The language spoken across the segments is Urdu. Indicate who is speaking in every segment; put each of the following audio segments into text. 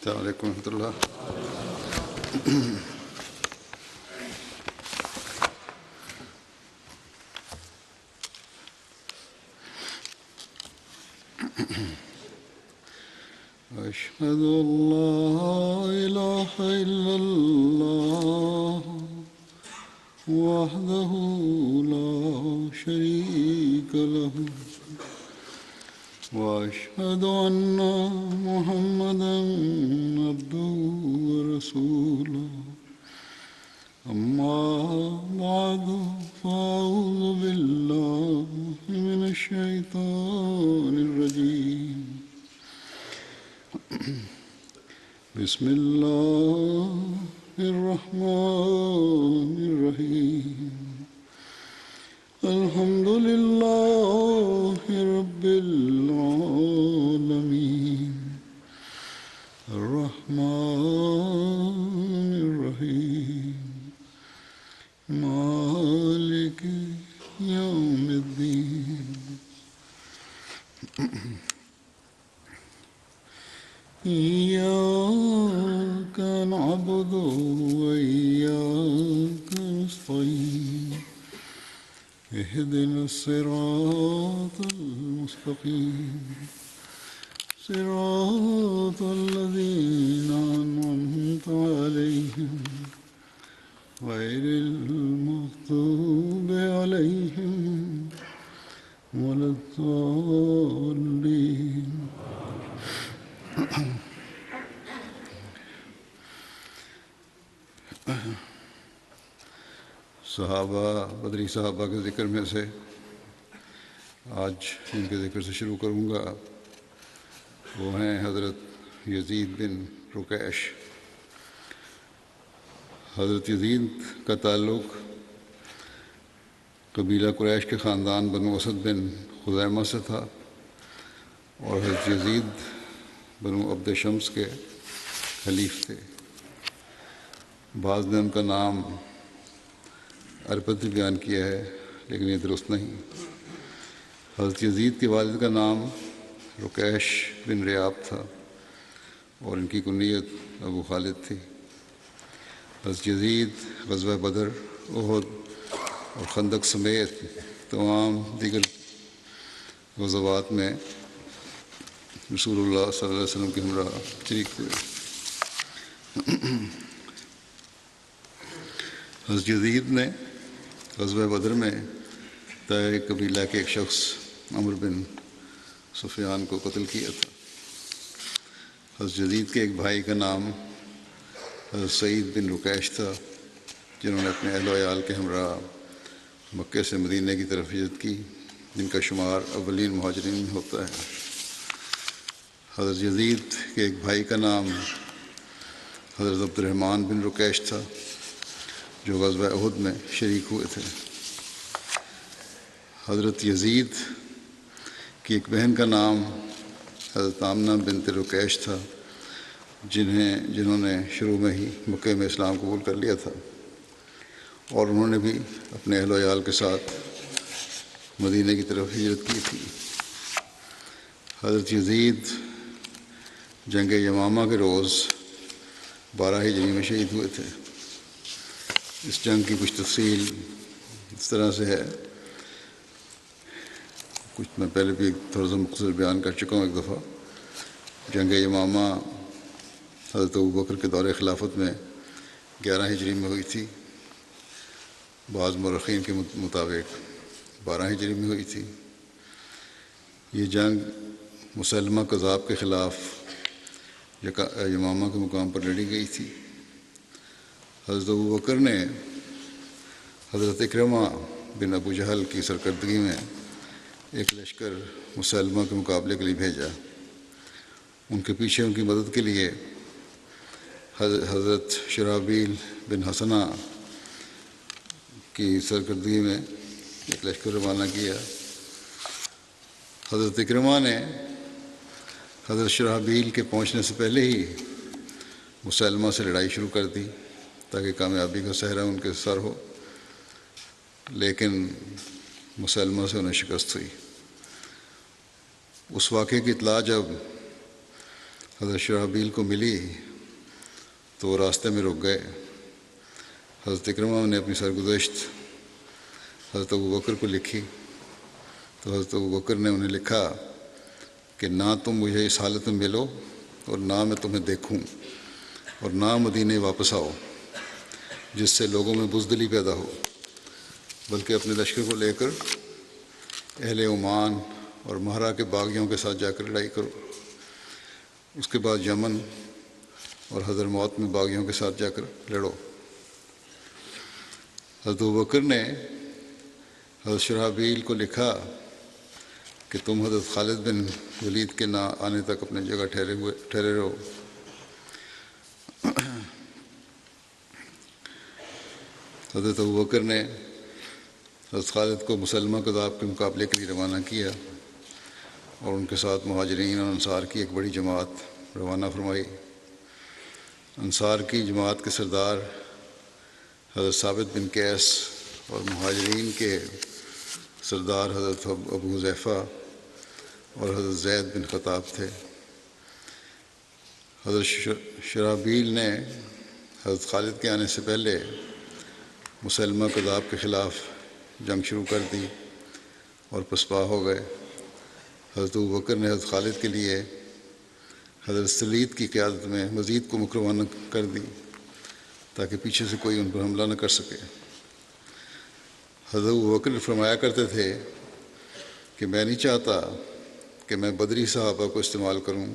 Speaker 1: السلام علیکم ورحمۃ اللہ۔ أشهد أن لا إله إلا الله وحده لا شريك له وأشهد أن محمدًا عبده ورسوله أما بعد فأعوذ بالله من الشيطان الرجيم بسم الله الرحمن الرحيم الحمد لله رب العالمين الرحمن الرحيم مالك يوم الدين إياك نعبد وإياك نستعين اهدنا الصراط المستقيم صراط الذين أنعمت عليهم غير المغضوب عليهم ولا الضالين۔ صحابہ بدری صحابہ کے ذکر میں سے آج ان کے ذکر سے شروع کروں گا۔ وہ ہیں حضرت یزید بن رکیش۔ حضرت یزید کا تعلق قبیلہ قریش کے خاندان بنو اسد بن خزیمہ سے تھا، اور حضرت یزید بنو عبد شمس کے حلیف تھے۔ بعض نے ان کا نام ارپد بیان کیا ہے، لیکن یہ درست نہیں۔ حضرت یزید کے والد کا نام رکیش بن ریاب تھا، اور ان کی کنیت ابو خالد تھی۔ حضرت یزید غزوہ بدر، احد اور خندق سمیت تمام دیگر غزوات میں رسول اللہ صلی اللہ علیہ وسلم کے ہمراہ شریک ہوئے۔ حضرت یزید نے غزوہ بدر میں طائع قبیلہ کے ایک شخص عمرو بن سفیان کو قتل کیا تھا۔ حضرت یزید کے ایک بھائی کا نام حضرت سعید بن رکیش تھا، جنہوں نے اپنے اہل و عیال کے ہمراہ مکے سے مدینہ کی طرف ہجرت کی، جن کا شمار اولین مہاجرین میں ہوتا ہے۔ حضرت یزید کے ایک بھائی کا نام حضرت عبد الرحمن بن رکیش تھا، جو غزوہ احد میں شریک ہوئے تھے۔ حضرت یزید کی ایک بہن کا نام حضرت آمنہ بنت رکیش تھا، جنہوں نے شروع میں ہی مکے میں اسلام قبول کر لیا تھا، اور انہوں نے بھی اپنے اہل و عیال کے ساتھ مدینہ کی طرف ہجرت کی تھی۔ حضرت یزید جنگ یمامہ کے روز 12 ہجری میں شہید ہوئے تھے۔ اس جنگ کی کچھ تفصیل اس طرح سے ہے، کچھ میں پہلے بھی تھوڑا سا مختصر بیان کر چکا ہوں ایک دفعہ۔ جنگ یمامہ حضرت ابوبکر کے دور خلافت میں 11 ہجری میں ہوئی تھی، بعض مورخین کے مطابق 12 ہجری میں ہوئی تھی۔ یہ جنگ مسلمہ کذاب کے خلاف یمامہ کے مقام پر لڑی گئی تھی۔ حضرت ابوبکر نے حضرت اکرمہ بن ابو جہل کی سرکردگی میں ایک لشکر مسلمہ کے مقابلے کے لیے بھیجا۔ ان کے پیچھے ان کی مدد کے لیے حضرت شرحبیل بن حسنہ کی سرکردگی میں ایک لشکر روانہ کیا۔ حضرت اکرمہ نے حضرت شرحبیل کے پہنچنے سے پہلے ہی مسلمہ سے لڑائی شروع کر دی، تاکہ کامیابی کا صحرا ان کے سر ہو، لیکن مسلمہ سے انہیں شکست ہوئی۔ اس واقعے کی اطلاع جب حضرت شرحبیل کو ملی تو وہ راستے میں رک گئے۔ حضرت اکرمہ نے اپنی سرگزشت حضرت ابوبکر کو لکھی تو حضرت ابوبکر نے انہیں لکھا کہ نہ تم مجھے اس حالت میں ملو اور نہ میں تمہیں دیکھوں، اور نہ مدینے واپس آؤ جس سے لوگوں میں بزدلی پیدا ہو، بلکہ اپنے لشکر کو لے کر اہل عمان اور مہرا کے باغیوں کے ساتھ جا کر لڑائی کرو، اس کے بعد یمن اور حضرموت میں باغیوں کے ساتھ جا کر لڑو۔ حضرت ابوبکر نے حضرت شرحبیل کو لکھا کہ تم حضرت خالد بن ولید کے نہ آنے تک اپنی جگہ ٹھہرے رہو۔ حضرت ابوبکر نے حضرت خالد کو مسلمہ کذاب کے مقابلے کے لیے روانہ کیا اور ان کے ساتھ مہاجرین اور انصار کی ایک بڑی جماعت روانہ فرمائی۔ انصار کی جماعت کے سردار حضرت ثابت بن قیس اور مہاجرین کے سردار حضرت ابو حذیفہ اور حضرت زید بن خطاب تھے۔ حضرت شرحبیل نے حضرت خالد کے آنے سے پہلے مسلمہ کذاب کے خلاف جنگ شروع کر دی اور پسپا ہو گئے۔ حضرت ابوبکر نے حضرت خالد کے لیے حضرت سلید کی قیادت میں مزید کو روانہ کر دی تاکہ پیچھے سے کوئی ان پر حملہ نہ کر سکے۔ حضرت ابوبکر فرمایا کرتے تھے کہ میں نہیں چاہتا کہ میں بدری صحابہ کو استعمال کروں،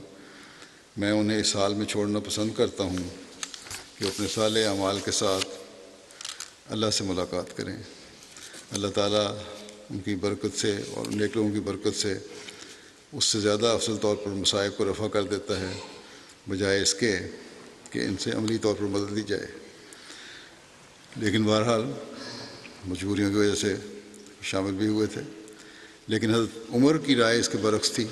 Speaker 1: میں انہیں اس حال میں چھوڑنا پسند کرتا ہوں کہ اپنے صالح اعمال کے ساتھ اللہ سے ملاقات کریں۔ اللہ تعالیٰ ان کی برکت سے اور نیک لوگوں کی برکت سے اس سے زیادہ افضل طور پر مصائب کو رفع کر دیتا ہے بجائے اس کے کہ ان سے عملی طور پر مدد لی جائے۔ لیکن بہرحال مجبوریوں کی وجہ سے شامل بھی ہوئے تھے، لیکن حضرت عمر کی رائے اس کے برعکس تھی،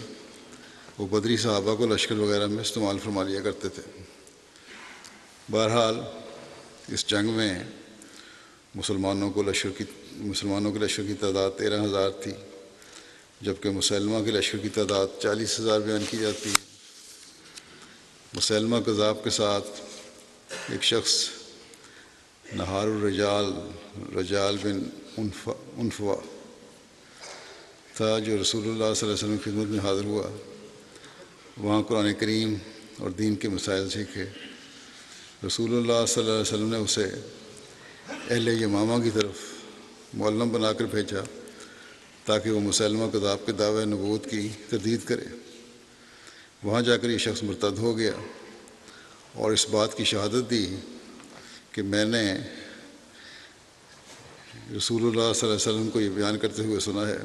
Speaker 1: وہ بدری صحابہ کو لشکر وغیرہ میں استعمال فرما لیا کرتے تھے۔ بہرحال اس جنگ میں مسلمانوں کے لشکر کی تعداد 13,000 تھی، جبکہ مسلمہ کے لشکر کی تعداد 40,000 بیان کی جاتی ہے۔ مسلمہ کذاب کے ساتھ ایک شخص نہار الرجال رجال بن انفوا تھا جو رسول اللہ صلی اللہ علیہ وسلم کی خدمت میں حاضر ہوا، وہاں قرآن کریم اور دین کے مسائل سیکھے۔ رسول اللہ صلی اللہ علیہ وسلم نے اسے اہل یمامہ کی طرف معلم بنا کر بھیجا تاکہ وہ مسلمہ کذاب کے دعوی نبوت کی تردید کرے۔ وہاں جا کر یہ شخص مرتد ہو گیا اور اس بات کی شہادت دی کہ میں نے رسول اللہ صلی اللہ علیہ وسلم کو یہ بیان کرتے ہوئے سنا ہے۔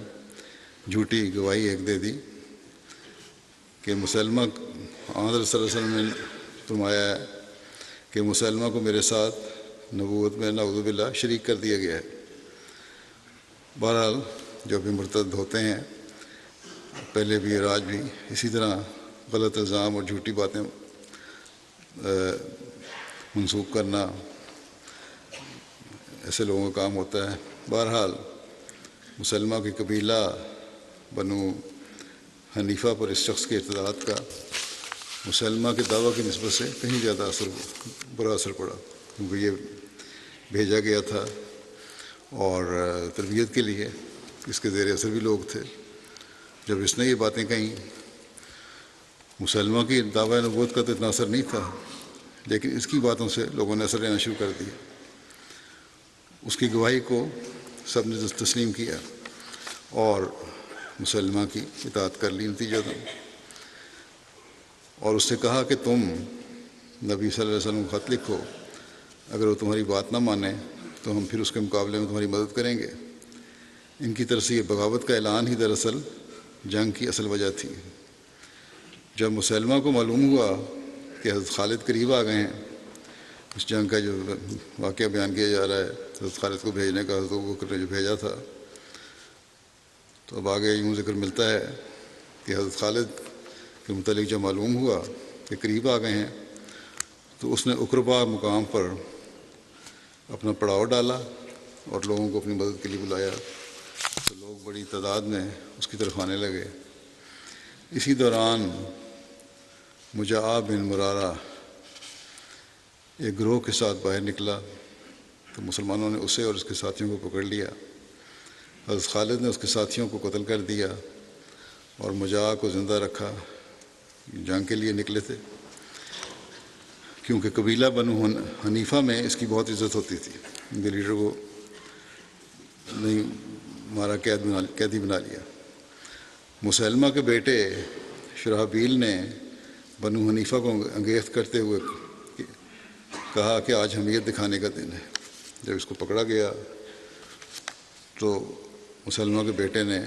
Speaker 1: جھوٹی گواہی ایک دے دی کہ مسلمہ حضرت صلی اللہ علیہ وسلم نے فرمایا ہے کہ مسلمہ کو میرے ساتھ نبوت میں نعوذ باللہ شریک کر دیا گیا ہے۔ بہرحال جو بھی مرتد ہوتے ہیں، پہلے بھی اور آج بھی اسی طرح غلط الزام اور جھوٹی باتیں منسوخ کرنا ایسے لوگوں کا کام ہوتا ہے۔ بہرحال مسلمہ کے قبیلہ بنو حنیفہ پر اس شخص کے ارتداد کا مسلمہ کے دعویٰ کی نسبت سے کہیں زیادہ برا اثر پڑا، کیونکہ یہ بھیجا گیا تھا اور تربیت کے لیے، اس کے زیر اثر بھی لوگ تھے۔ جب اس نے یہ باتیں کہیں، مسلمہ کی دعویٰ نبوت کا تو اتنا اثر نہیں تھا، لیکن اس کی باتوں سے لوگوں نے اثر لینا شروع کر دیا۔ اس کی گواہی کو سب نے تسلیم کیا اور مسلمہ کی اطاعت کر لی نتیجہ تھا، اور اس سے کہا کہ تم نبی صلی اللہ علیہ وسلم کو خط لکھو، اگر وہ تمہاری بات نہ مانے تو ہم پھر اس کے مقابلے میں تمہاری مدد کریں گے۔ ان کی طرف سے یہ بغاوت کا اعلان ہی دراصل جنگ کی اصل وجہ تھی۔ جب مسلمہ کو معلوم ہوا کہ حضرت خالد قریب آ گئے ہیں، اس جنگ کا جو واقعہ بیان کیا جا رہا ہے حضرت خالد کو بھیجنے کا، حضرت ابوبکر نے جو بھیجا تھا، تو اب آگے یوں ذکر ملتا ہے کہ حضرت خالد کے متعلق جب معلوم ہوا کہ قریب آ گئے ہیں تو اس نے اقربا مقام پر اپنا پڑاؤ ڈالا اور لوگوں کو اپنی مدد کے لیے بلایا، تو لوگ بڑی تعداد میں اس کی طرف آنے لگے۔ اسی دوران مجاع بن مرارہ ایک گروہ کے ساتھ باہر نکلا تو مسلمانوں نے اسے اور اس کے ساتھیوں کو پکڑ لیا۔ حضرت خالد نے اس کے ساتھیوں کو قتل کر دیا اور مجاع کو زندہ رکھا۔ جنگ کے لیے نکلے تھے، کیونکہ قبیلہ بنو حنیفہ میں اس کی بہت عزت ہوتی تھی۔ ان کے لیڈر کو نہیں مارا، قیدی بنا لیا۔ مسلمہ کے بیٹے شرحبیل نے بنو حنیفہ کو انگیخت کرتے ہوئے کہا کہ آج حمیت دکھانے کا دن ہے۔ جب اس کو پکڑا گیا تو مسلمہ کے بیٹے نے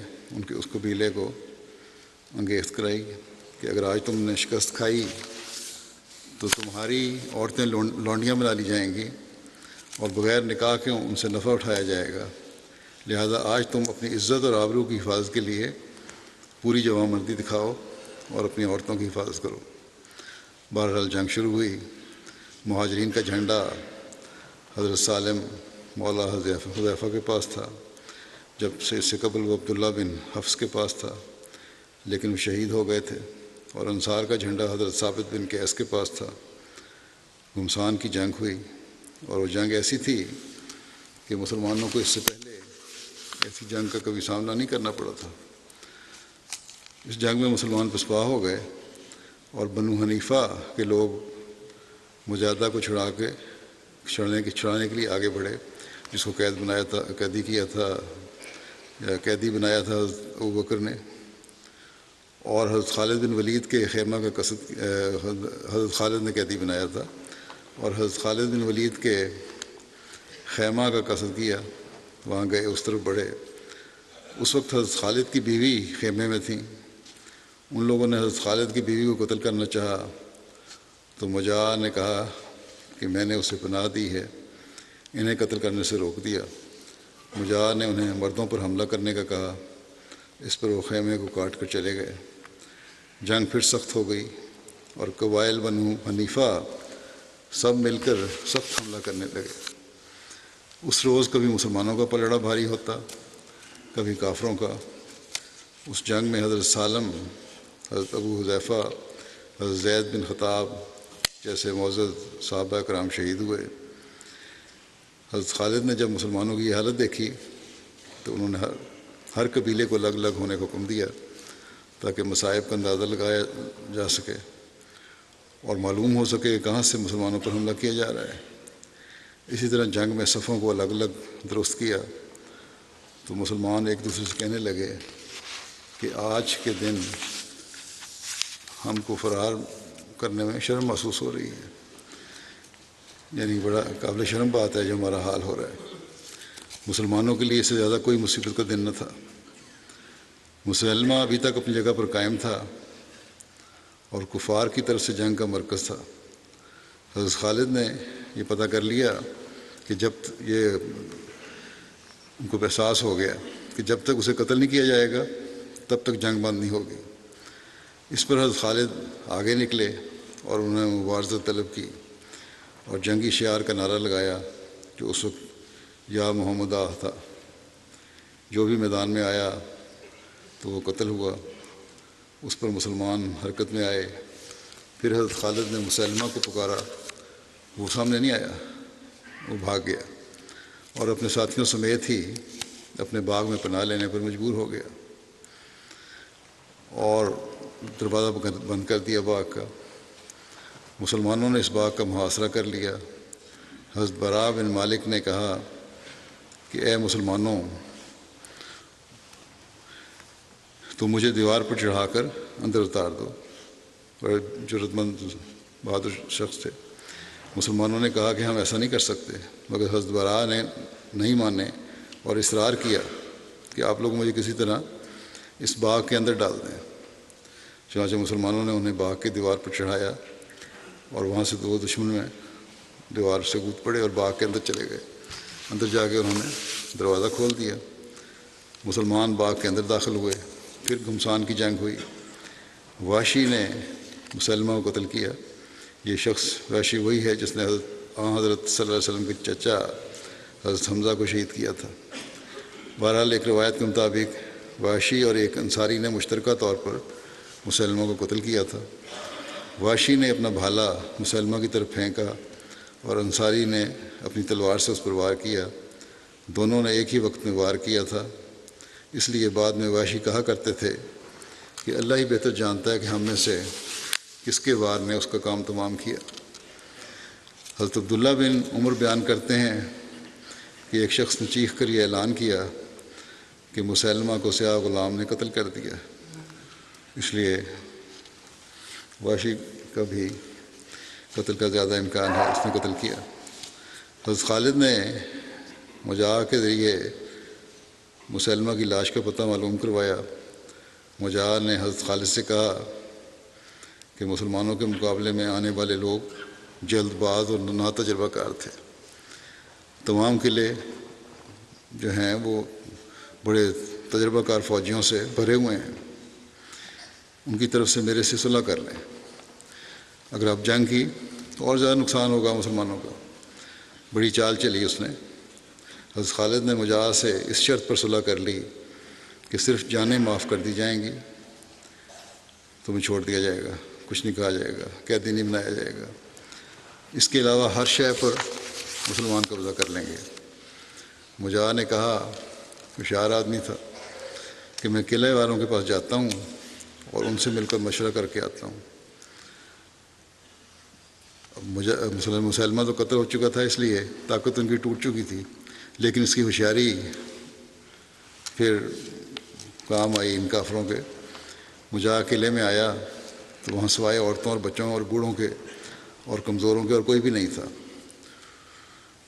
Speaker 1: اس قبیلے کو انگیخت کرائی کہ اگر آج تم نے شکست کھائی تو تمہاری عورتیں لونڈیاں بنا لی جائیں گی اور بغیر نکاح کے ان سے نفع اٹھایا جائے گا، لہذا آج تم اپنی عزت اور آبرو کی حفاظت کے لیے پوری جوانمردی دکھاؤ اور اپنی عورتوں کی حفاظت کرو۔ بہرحال جنگ شروع ہوئی۔ مہاجرین کا جھنڈا حضرت سالم مولا حذیفہ کے پاس تھا، جب سے اس سے قبل وہ عبداللہ بن حفص کے پاس تھا، لیکن وہ شہید ہو گئے تھے۔ اور انصار کا جھنڈا حضرت ثابت بن قیس کے پاس تھا۔ گھمسان کی جنگ ہوئی، اور وہ جنگ ایسی تھی کہ مسلمانوں کو اس سے پہلے ایسی جنگ کا کبھی سامنا نہیں کرنا پڑا تھا۔ اس جنگ میں مسلمان پسپا ہو گئے اور بنو حنیفہ کے لوگ مجاہدہ کو چھڑانے کے لیے آگے بڑھے، جس کو قیدی بنایا تھا ابوبکر نے۔ اور حضرت خالد بن ولید کے خیمہ کا قصد حضرت خالد نے قیدی بنایا تھا اور حضرت خالد بن ولید کے خیمہ کا قصد کیا، وہاں گئے، اس طرف بڑھے۔ اس وقت حضرت خالد کی بیوی خیمے میں تھیں۔ ان لوگوں نے حضرت خالد کی بیوی کو قتل کرنا چاہا تو مجاع نے کہا کہ میں نے اسے پناہ دی ہے، انہیں قتل کرنے سے روک دیا۔ مجاع نے انہیں مردوں پر حملہ کرنے کا کہا، اس پر وہ خیمے کو کاٹ کر چلے گئے۔ جنگ پھر سخت ہو گئی اور قبائل بنو حنیفہ سب مل کر سخت حملہ کرنے لگے۔ اس روز کبھی مسلمانوں کا پلڑا بھاری ہوتا، کبھی کافروں کا۔ اس جنگ میں حضرت سالم، حضرت ابو حذیفہ، حضرت زید بن خطاب جیسے معزز صحابہ کرام شہید ہوئے۔ حضرت خالد نے جب مسلمانوں کی یہ حالت دیکھی تو انہوں نے ہر قبیلے کو الگ الگ ہونے کا حکم دیا تاکہ مصائب کا اندازہ لگایا جا سکے اور معلوم ہو سکے کہ کہاں سے مسلمانوں پر حملہ کیا جا رہا ہے۔ اسی طرح جنگ میں صفوں کو الگ الگ درست کیا تو مسلمان ایک دوسرے سے کہنے لگے کہ آج کے دن ہم کو فرار کرنے میں شرم محسوس ہو رہی ہے، یعنی بڑا قابل شرم بات ہے جو ہمارا حال ہو رہا ہے۔ مسلمانوں کے لیے اس سے زیادہ کوئی مصیبت کا دن نہ تھا۔ مسلمہ ابھی تک اپنی جگہ پر قائم تھا اور کفار کی طرف سے جنگ کا مرکز تھا۔ حضرت خالد نے یہ پتہ کر لیا کہ جب یہ ان کو احساس ہو گیا کہ جب تک اسے قتل نہیں کیا جائے گا تب تک جنگ بند نہیں ہوگی۔ اس پر حضرت خالد آگے نکلے اور انہوں نے مبارزت طلب کی اور جنگی شعار کا نعرہ لگایا جو اس وقت یا محمد تھا۔ جو بھی میدان میں آیا تو وہ قتل ہوا۔ اس پر مسلمان حرکت میں آئے۔ پھر حضرت خالد نے مسلمہ کو پکارا، وہ سامنے نہیں آیا، وہ بھاگ گیا اور اپنے ساتھیوں سمیت ہی اپنے باغ میں پناہ لینے پر مجبور ہو گیا اور دروازہ بند کر دیا باغ کا۔ مسلمانوں نے اس باغ کا محاصرہ کر لیا۔ حضرت براء بن مالک نے کہا کہ اے مسلمانوں، تو مجھے دیوار پر چڑھا کر اندر اتار دو۔ بڑے جرأت مند بہادر شخص تھے۔ مسلمانوں نے کہا کہ ہم ایسا نہیں کر سکتے، مگر حضرت براء نے نہیں مانے اور اصرار کیا کہ آپ لوگ مجھے کسی طرح اس باغ کے اندر ڈال دیں۔ چنانچہ مسلمانوں نے انہیں باغ کی دیوار پر چڑھایا اور وہاں سے دو دشمن میں دیوار سے کود پڑے اور باغ کے اندر چلے گئے۔ اندر جا کے انہوں نے دروازہ کھول دیا۔ مسلمان باغ کے اندر داخل ہوئے۔ پھر گھمسان کی جنگ ہوئی۔ وحشی نے مسلمہ کو قتل کیا۔ یہ شخص وحشی وہی ہے جس نے حضرت صلی اللہ علیہ وسلم کے چچا حضرت حمزہ کو شہید کیا تھا۔ بہرحال ایک روایت کے مطابق وحشی اور ایک انصاری نے مشترکہ طور پر مسلموں کو قتل کیا تھا۔ واشی نے اپنا بھالا مسلمہ کی طرف پھینکا اور انصاری نے اپنی تلوار سے اس پر وار کیا۔ دونوں نے ایک ہی وقت میں وار کیا تھا، اس لیے بعد میں واشی کہا کرتے تھے کہ اللہ ہی بہتر جانتا ہے کہ ہم میں سے کس کے وار نے اس کا کام تمام کیا۔ حضرت عبداللہ بن عمر بیان کرتے ہیں کہ ایک شخص نے چیخ کر یہ اعلان کیا کہ مسلمہ کو سیاہ غلام نے قتل کر دیا، اس لیے واشی کا بھی قتل کا زیادہ امکان ہے، اس نے قتل کیا۔ حضرت خالد نے مجاہ کے ذریعے مسلمہ کی لاش کا پتہ معلوم کروایا۔ مجاہ نے حضرت خالد سے کہا کہ مسلمانوں کے مقابلے میں آنے والے لوگ جلد باز اور نا تجربہ کار تھے، تمام قلعے جو ہیں وہ بڑے تجربہ کار فوجیوں سے بھرے ہوئے ہیں، ان کی طرف سے میرے سے صلح کر لیں، اگر اب جنگ کی تو اور زیادہ نقصان ہوگا مسلمانوں کا۔ بڑی چال چلی اس نے۔ حضرت خالد نے مجاہ سے اس شرط پر صلح کر لی کہ صرف جانیں معاف کر دی جائیں گی، تمہیں چھوڑ دیا جائے گا، کچھ نہیں کہا جائے گا، قیدی نہیں بنایا جائے گا، اس کے علاوہ ہر شے پر مسلمان قبضہ کر لیں گے۔ مجاہ نے کہا، ہوشیار آدمی تھا، کہ میں قلعے والوں کے پاس جاتا ہوں اور ان سے مل کر مشورہ کر کے آتا ہوں۔ مسلمہ تو قتل ہو چکا تھا، اس لیے طاقت ان کی ٹوٹ چکی تھی، لیکن اس کی ہوشیاری پھر کام آئی ان کافروں کے۔ مجاہ قلعے میں آیا تو وہاں سوائے عورتوں اور بچوں اور بوڑھوں کے اور کمزوروں کے اور کوئی بھی نہیں تھا۔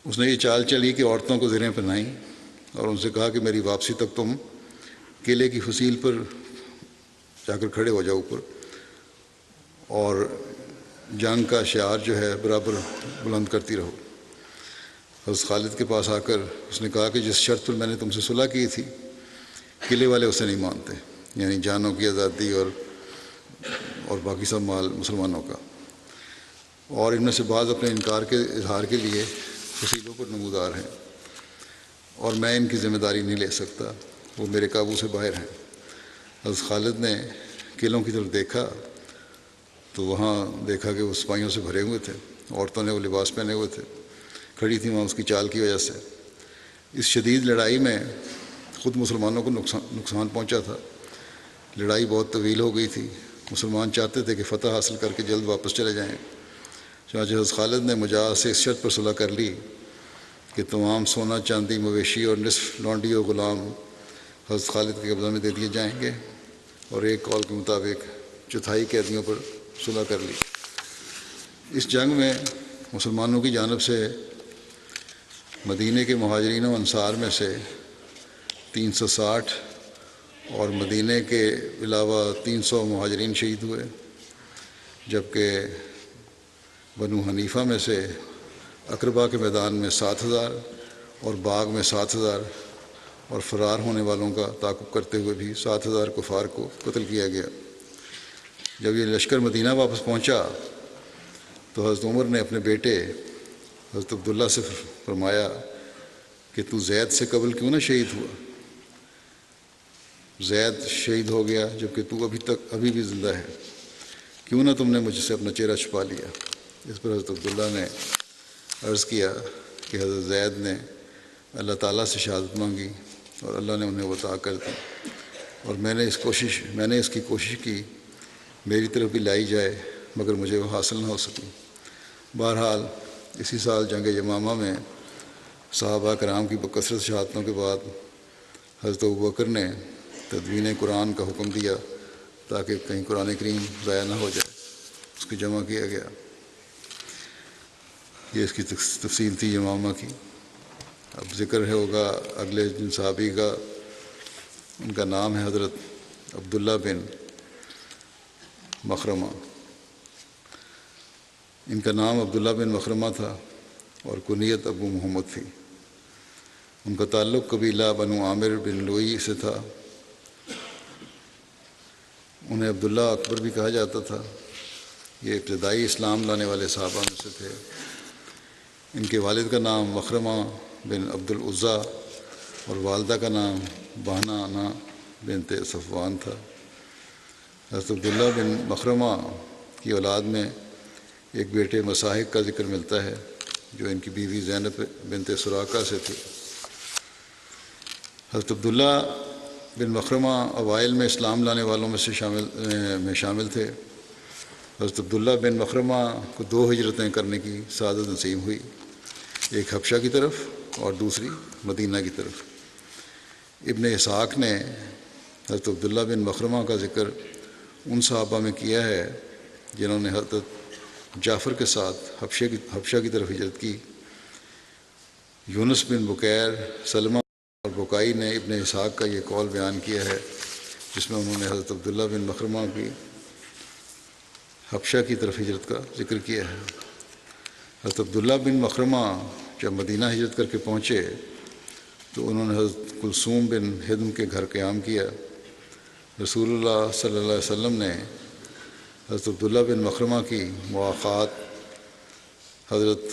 Speaker 1: اس نے یہ چال چلی کہ عورتوں کو زریں پہنائیں اور ان سے کہا کہ میری واپسی تک تم قلعے کی فصیل پر جا کر کھڑے ہو جاؤ اوپر، اور جنگ کا شعار جو ہے برابر بلند کرتی رہو۔ حضرت خالد کے پاس آ کر اس نے کہا کہ جس شرط پر میں نے تم سے صلح کی تھی قلعے والے اسے نہیں مانتے، یعنی جانوں کی آزادی اور باقی سب مال مسلمانوں کا، اور ان میں سے بعض اپنے انکار کے اظہار کے لیے فصیلوں پر نمودار ہیں، اور میں ان کی ذمہ داری نہیں لے سکتا، وہ میرے قابو سے باہر ہیں۔ حضرت خالد نے قلعوں کی طرف دیکھا تو وہاں دیکھا کہ وہ سپاہیوں سے بھرے ہوئے تھے، عورتوں نے وہ لباس پہنے ہوئے تھے، کھڑی تھیں وہاں اس کی چال کی وجہ سے۔ اس شدید لڑائی میں خود مسلمانوں کو نقصان پہنچا تھا، لڑائی بہت طویل ہو گئی تھی، مسلمان چاہتے تھے کہ فتح حاصل کر کے جلد واپس چلے جائیں۔ چنانچہ حضرت خالد نے مجاہ سے اس شرط پر صلح کر لی کہ تمام سونا چاندی مویشی اور نصف لونڈی و غلام حضرت خالد کے قبضہ میں دے دیے جائیں گے، اور ایک قول کے مطابق چوتھائی قیدیوں پر صلح کر لی۔ اس جنگ میں مسلمانوں کی جانب سے مدینے کے مہاجرین و انصار میں سے 360 اور مدینے کے علاوہ 300 مہاجرین شہید ہوئے، جبکہ بنو حنیفہ میں سے اقربہ کے میدان میں 7000 اور باغ میں 7000 اور فرار ہونے والوں کا تعاقب کرتے ہوئے بھی 7000 کفار کو قتل کیا گیا۔ جب یہ لشکر مدینہ واپس پہنچا تو حضرت عمر نے اپنے بیٹے حضرت عبداللہ سے فرمایا کہ تو زید سے قبل کیوں نہ شہید ہوا؟ زید شہید ہو گیا جبکہ تو ابھی بھی زندہ ہے، کیوں نہ تم نے مجھ سے اپنا چہرہ چھپا لیا؟ اس پر حضرت عبداللہ نے عرض کیا کہ حضرت زید نے اللہ تعالیٰ سے شہادت مانگی اور اللہ نے انہیں عطا کر دی، اور میں نے اس کی کوشش کی میری طرف بھی لائی جائے، مگر مجھے وہ حاصل نہ ہو سکی۔ بہرحال اسی سال جنگ یمامہ میں صحابہ کرام کی بکثرت شہادتوں کے بعد حضرت ابوبکر نے تدوین قرآن کا حکم دیا تاکہ کہیں قرآن کریم ضائع نہ ہو جائے، اس کی جمع کیا گیا۔ یہ اس کی تفصیل تھی یمامہ کی۔ اب ذکر ہوگا اگلے جن صحابی کا، ان کا نام ہے حضرت عبداللہ بن مخرمہ۔ ان کا نام عبداللہ بن مخرمہ تھا اور کنیت ابو محمد تھی۔ ان کا تعلق قبیلہ بنو عامر بن لوئی سے تھا۔ انہیں عبداللہ اکبر بھی کہا جاتا تھا۔ یہ ابتدائی اسلام لانے والے صحابہ میں سے تھے۔ ان کے والد کا نام مخرمہ بن عبد العزیٰ اور والدہ کا نام بہنہ بنت صفوان تھا۔ حضرت عبداللہ بن مخرمہ کی اولاد میں ایک بیٹے مساحق کا ذکر ملتا ہے جو ان کی بیوی زینب بنت سراقہ سے تھی۔ حضرت عبداللہ بن مخرمہ اوائل میں اسلام لانے والوں میں شامل تھے۔ حضرت عبداللہ بن مخرمہ کو 2 ہجرتیں کرنے کی سعادت نصیب ہوئی، ایک حبشہ کی طرف اور دوسری مدینہ کی طرف۔ ابن اسحاق نے حضرت عبداللہ بن مخرمہ کا ذکر ان صحابہ میں کیا ہے جنہوں نے حضرت جعفر کے ساتھ حبشہ کی طرف ہجرت کی۔ یونس بن بکیر، سلمہ اور بکائی نے ابن اسحاق کا یہ قول بیان کیا ہے جس میں انہوں نے حضرت عبداللہ بن مخرمہ کی حبشہ کی طرف ہجرت کا ذکر کیا ہے۔ حضرت عبداللہ بن مخرمہ جب مدینہ ہجرت کر کے پہنچے تو انہوں نے حضرت کلثوم بن ہدم کے گھر قیام کیا۔ رسول اللہ صلی اللہ علیہ وسلم نے حضرت عبداللہ بن مخرمہ کی مواخات حضرت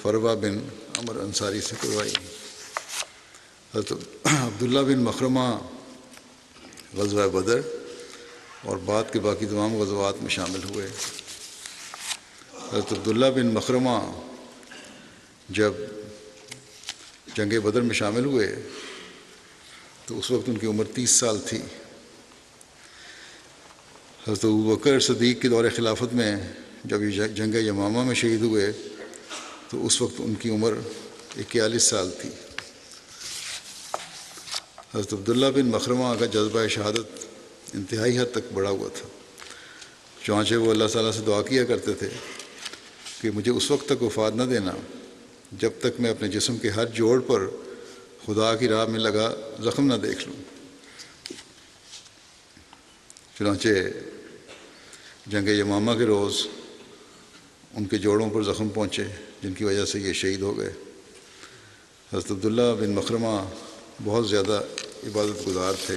Speaker 1: فروہ بن عمر انصاری سے کروائی۔ حضرت عبداللہ بن مخرمہ غزوہ بدر اور بعد کے باقی تمام غزوات میں شامل ہوئے۔ حضرت عبداللہ بن مخرمہ جب جنگ بدر میں شامل ہوئے تو اس وقت ان کی عمر 30 سال تھی۔ حضرت ابوبکر صدیق کے دور خلافت میں جب یہ جنگ یمامہ میں شہید ہوئے تو اس وقت ان کی عمر 41 سال تھی۔ حضرت عبداللہ بن مخرمہ کا جذبہ شہادت انتہائی حد تک بڑھا ہوا تھا، چنانچہ وہ اللہ تعالیٰ سے دعا کیا کرتے تھے کہ مجھے اس وقت تک وفات نہ دینا جب تک میں اپنے جسم کے ہر جوڑ پر خدا کی راہ میں لگا زخم نہ دیکھ لوں۔ چنانچہ جنگ یمامہ کے روز ان کے جوڑوں پر زخم پہنچے جن کی وجہ سے یہ شہید ہو گئے۔ حضرت عبداللہ بن مخرمہ بہت زیادہ عبادت گزار تھے،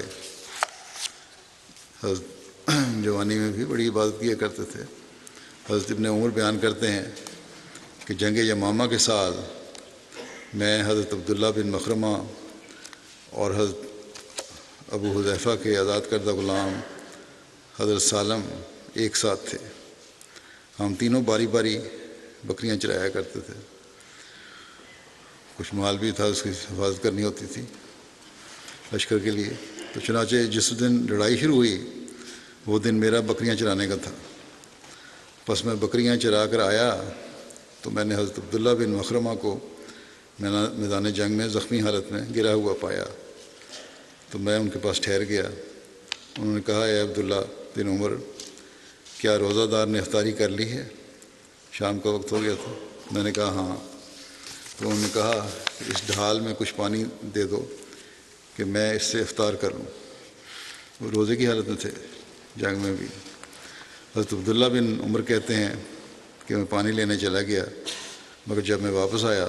Speaker 1: حضرت جوانی میں بھی بڑی عبادت کیا کرتے تھے۔ حضرت ابن عمر بیان کرتے ہیں کہ جنگ یمامہ کے سال میں حضرت عبداللہ بن مخرمہ اور حضرت ابو حذیفہ کے آزاد کردہ غلام حضرت سالم ایک ساتھ تھے۔ ہم تینوں باری باری بکریاں چرایا کرتے تھے، کچھ مال بھی تھا، اس کی حفاظت کرنی ہوتی تھی لشکر کے لیے۔ تو چنانچہ جس دن لڑائی شروع ہوئی وہ دن میرا بکریاں چرانے کا تھا۔ پس میں بکریاں چرا کر آیا تو میں نے حضرت عبداللہ بن مخرمہ کو میدان جنگ میں زخمی حالت میں گرا ہوا پایا تو میں ان کے پاس ٹھہر گیا۔ انہوں نے کہا، اے عبداللہ بن عمر، کیا روزہ دار نے افطاری کر لی ہے؟ شام کا وقت ہو گیا تھا۔ میں نے کہا ہاں۔ تو انہوں نے کہا کہ اس ڈھال میں کچھ پانی دے دو کہ میں اس سے افطار کر لوں۔ وہ روزے کی حالت میں تھے جنگ میں بھی۔ حضرت عبداللہ بن عمر کہتے ہیں کہ میں پانی لینے چلا گیا، مگر جب میں واپس آیا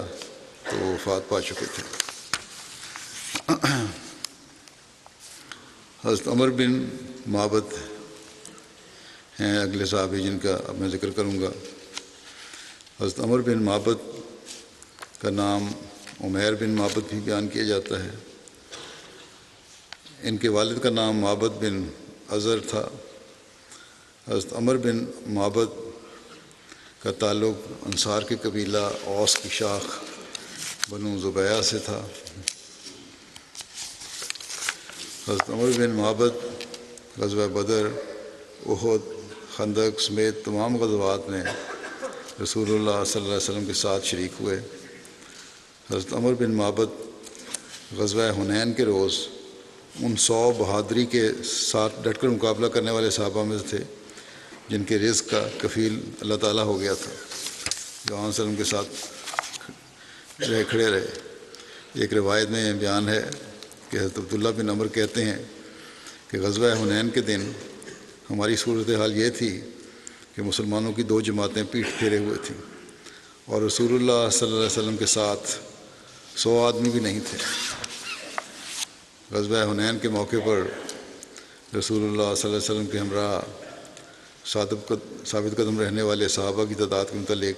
Speaker 1: تو وہ وفات پا چکے تھے۔ حضرت عمر بن معبد ہیں اگلے صحابی جن کا اب میں ذکر کروں گا۔ حضرت عمر بن معبد کا نام عمیر بن معبد بھی بیان کیا جاتا ہے۔ ان کے والد کا نام معبد بن ازر تھا۔ حضرت عمر بن معبد کا تعلق انصار کے قبیلہ اوس کی شاخ بنو زبیہ سے تھا۔ حضرت عمر بن معبد غزوہ بدر، احد، خندق سمیت تمام غزوات میں رسول اللہ صلی اللہ علیہ وسلم کے ساتھ شریک ہوئے۔ حضرت عمر بن معبد غزوہ حنین کے روز ان 100 بہادری کے ساتھ ڈٹ کر مقابلہ کرنے والے صحابہ میں تھے جن کے رزق کا کفیل اللہ تعالیٰ ہو گیا تھا، جو آن وسلم کے ساتھ کھڑے رہے۔ ایک روایت میں یہ بیان ہے کہ حضرت عبداللہ بن عمر کہتے ہیں کہ غزوہ حنین کے دن ہماری صورتحال یہ تھی کہ مسلمانوں کی 2 جماعتیں پیٹھ پھیرے ہوئے تھیں اور رسول اللہ صلی اللہ علیہ وسلم کے ساتھ 100 آدمی بھی نہیں تھے۔ غزوہ حنین کے موقع پر رسول اللہ صلی اللہ علیہ وسلم کے ہمراہ ثابت قدم رہنے والے صحابہ کی تعداد کے متعلق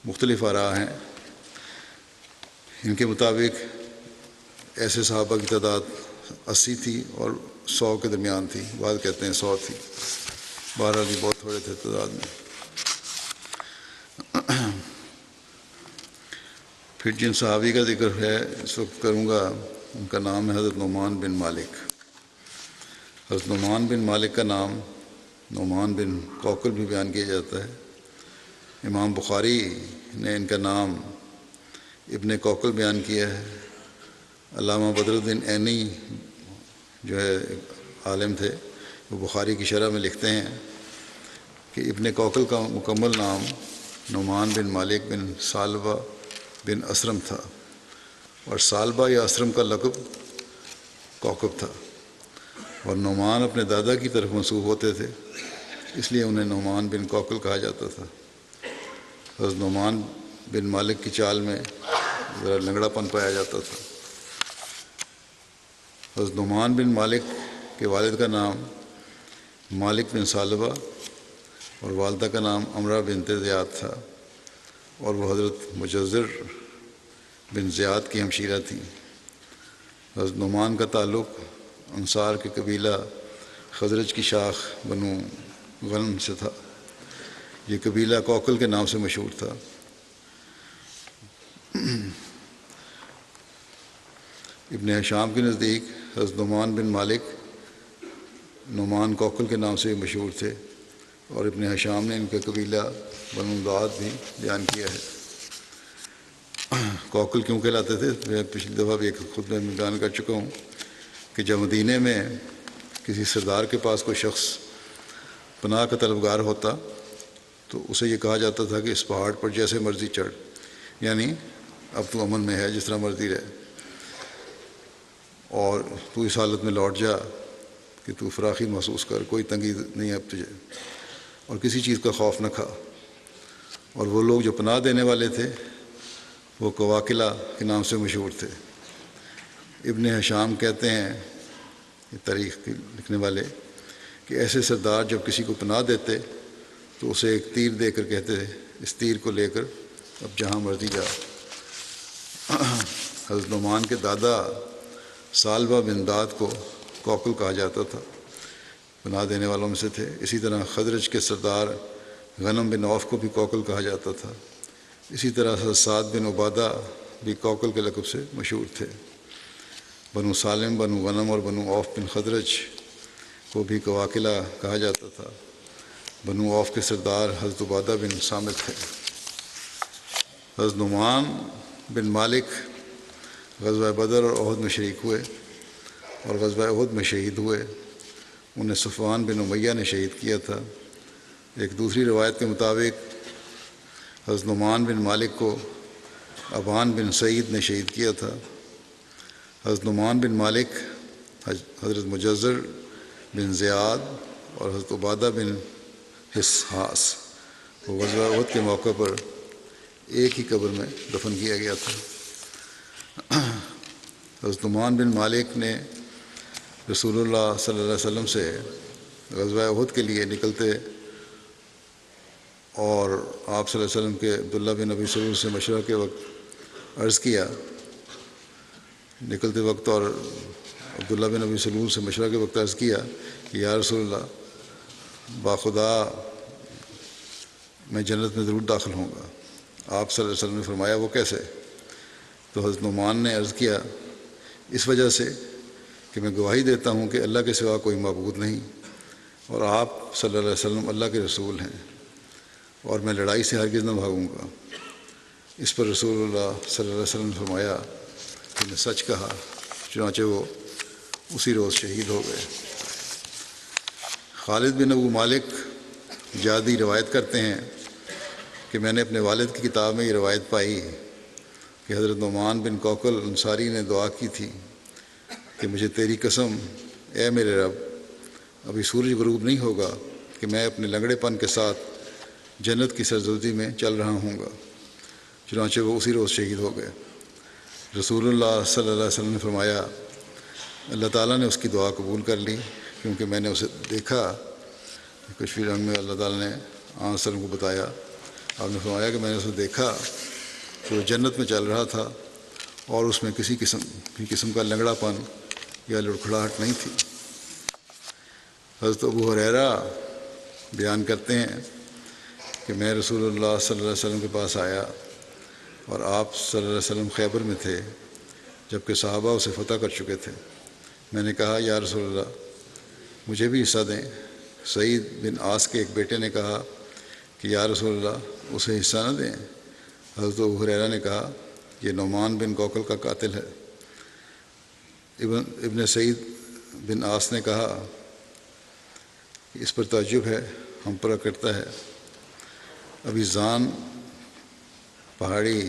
Speaker 1: مختلف آراء ہیں۔ ان کے مطابق ایسے صحابہ کی تعداد 80 تھی اور 100 کے درمیان تھی، بعض کہتے ہیں 100 تھی۔ بہرحال یہ بہت تھوڑے تھے تعداد میں۔ پھر جن صحابی کا ذکر ہے اس وقت کروں گا، ان کا نام ہے حضرت نعمان بن مالک۔ حضرت نعمان بن مالک کا نام نعمان بن کوکل بھی بیان کیا جاتا ہے۔ امام بخاری نے ان کا نام ابن کوکل بیان کیا ہے۔ علامہ بدر الدین عینی جو ہے عالم تھے، وہ بخاری کی شرح میں لکھتے ہیں کہ ابن کوکل کا مکمل نام نعمان بن مالک بن ثعلبہ بن اسرم تھا، اور ثعلبہ یا اسرم کا لقب کوکب تھا، اور نعمان اپنے دادا کی طرف منسوب ہوتے تھے، اس لیے انہیں نعمان بن کوکل کہا جاتا تھا۔ حضرت نعمان بن مالک کی چال میں ذرا لنگڑا پن پایا جاتا تھا۔ حضرت نعمان بن مالک کے والد کا نام مالک بن ثعلبہ اور والدہ کا نام امرہ بنت زیاد تھا، اور وہ حضرت مجزر بن زیاد کی ہمشیرہ تھیں۔ حضرت نعمان کا تعلق انصار کے قبیلہ خزرج کی شاخ بنو غنم سے تھا۔ یہ قبیلہ کوکل کے نام سے مشہور تھا۔ ابن ہشام کے نزدیک حضرت نعمان بن مالک نعمان کوکل کے نام سے مشہور تھے، اور ابن ہشام نے ان کا قبیلہ بنو ذات بھی بیان کیا ہے۔ کوکل کیوں کہلاتے تھے؟ میں پچھلی دفعہ بھی ایک خطبے میں بیان کر چکا ہوں کہ جب مدینے میں کسی سردار کے پاس کوئی شخص پناہ کا طلبگار ہوتا تو اسے یہ کہا جاتا تھا کہ اس پہاڑ پر جیسے مرضی چڑھ، یعنی اب تو امن میں ہے، جس طرح مرضی رہے، اور تو اس حالت میں لوٹ جا کہ تو فراخی محسوس کر، کوئی تنگی نہیں ہے اب تجھے، اور کسی چیز کا خوف نہ کھا۔ اور وہ لوگ جو پناہ دینے والے تھے وہ قواقلہ کے نام سے مشہور تھے۔ ابن ہشام کہتے ہیں، یہ تاریخ کے لکھنے والے، کہ ایسے سردار جب کسی کو پناہ دیتے تو اسے ایک تیر دے کر کہتے تھے اس تیر کو لے کر اب جہاں مرضی جا۔ حضرت نعمان کے دادا ثعلبہ بن داد کو کوکل کہا جاتا تھا، پناہ دینے والوں میں سے تھے۔ اسی طرح خزرج کے سردار غنم بن عوف کو بھی کوکل کہا جاتا تھا۔ اسی طرح حضرت سعد بن عبادہ بھی کوکل کے لقب سے مشہور تھے۔ بنو سالم، بنو غنم اور بنو عوف بن خزرج کو بھی قواقلہ کہا جاتا تھا۔ بنو عوف کے سردار حضرت عبادہ بن صامت تھے۔ حضرت نعمان بن مالک غزوہ بدر اور احد میں شریک ہوئے اور غزوہ احد میں شہید ہوئے۔ انہیں صفوان بن امیہ نے شہید کیا تھا۔ ایک دوسری روایت کے مطابق حضرت نعمان بن مالک کو ابان بن سعید نے شہید کیا تھا۔ حضرت نعمان بن مالک، حضرت مجزر بن زیاد اور حضرت عبادہ بن حسحاس کو غزوہ احد کے موقع پر ایک ہی قبر میں دفن کیا گیا تھا۔ حضرت نعمان بن مالک نے رسول اللہ صلی اللہ علیہ وسلم سے غزوہ احد کے لیے نکلتے اور آپ صلی اللہ علیہ وسلم کے عبداللہ بن ابی سلول سے مشورہ کے وقت عرض کیا، نکلتے وقت اور عبداللہ بن ابی سلول سے مشورہ کے وقت عرض کیا کہ یا رسول اللہ، باخدا میں جنت میں ضرور داخل ہوں گا۔ آپ صلی اللہ علیہ وسلم نے فرمایا وہ کیسے؟ تو حضرت نعمان نے عرض کیا، اس وجہ سے کہ میں گواہی دیتا ہوں کہ اللہ کے سوا کوئی معبود نہیں، اور آپ صلی اللہ علیہ وسلم اللہ کے رسول ہیں، اور میں لڑائی سے ہرگز نہ بھاگوں گا۔ اس پر رسول اللہ صلی اللہ علیہ وسلم نے فرمایا کہ میں سچ کہا، چنانچہ وہ اسی روز شہید ہو گئے۔ خالد بن ابو مالک جادی روایت کرتے ہیں کہ میں نے اپنے والد کی کتاب میں یہ روایت پائی کہ حضرت نعمان بن کوکل انصاری نے دعا کی تھی کہ مجھے تیری قسم اے میرے رب، ابھی سورج غروب نہیں ہوگا کہ میں اپنے لنگڑے پن کے ساتھ جنت کی سرزدی میں چل رہا ہوں گا۔ چنانچہ وہ اسی روز شہید ہو گئے۔ رسول اللہ صلی اللہ علیہ وسلم نے فرمایا، اللہ تعالیٰ نے اس کی دعا قبول کر لی، کیونکہ میں نے اسے دیکھا۔ کشفی رنگ میں اللہ تعالیٰ نے آن وسلم کو بتایا، آپ نے فرمایا کہ میں نے اسے دیکھا کہ وہ جنت میں چل رہا تھا اور اس میں کسی قسم کا لنگڑا پن یا لڑکھڑاہٹ نہیں تھی۔ حضرت ابو ہریرہ بیان کرتے ہیں کہ میں رسول اللہ صلی اللہ علیہ وسلم کے پاس آیا اور آپ صلی اللہ علیہ وسلم خیبر میں تھے جبکہ صحابہ اسے فتح کر چکے تھے۔ میں نے کہا یا رسول اللہ مجھے بھی حصہ دیں۔ سعید بن عاص کے ایک بیٹے نے کہا کہ یا رسول اللہ اسے حصہ نہ دیں۔ حضرت ابو ہریرہ نے کہا یہ نعمان بن کوکل کا قاتل ہے۔ ابن سعید بن عاص نے کہا کہ اس پر تعجب ہے، ہم پر کرتا ہے۔ ابھی زان پہاڑی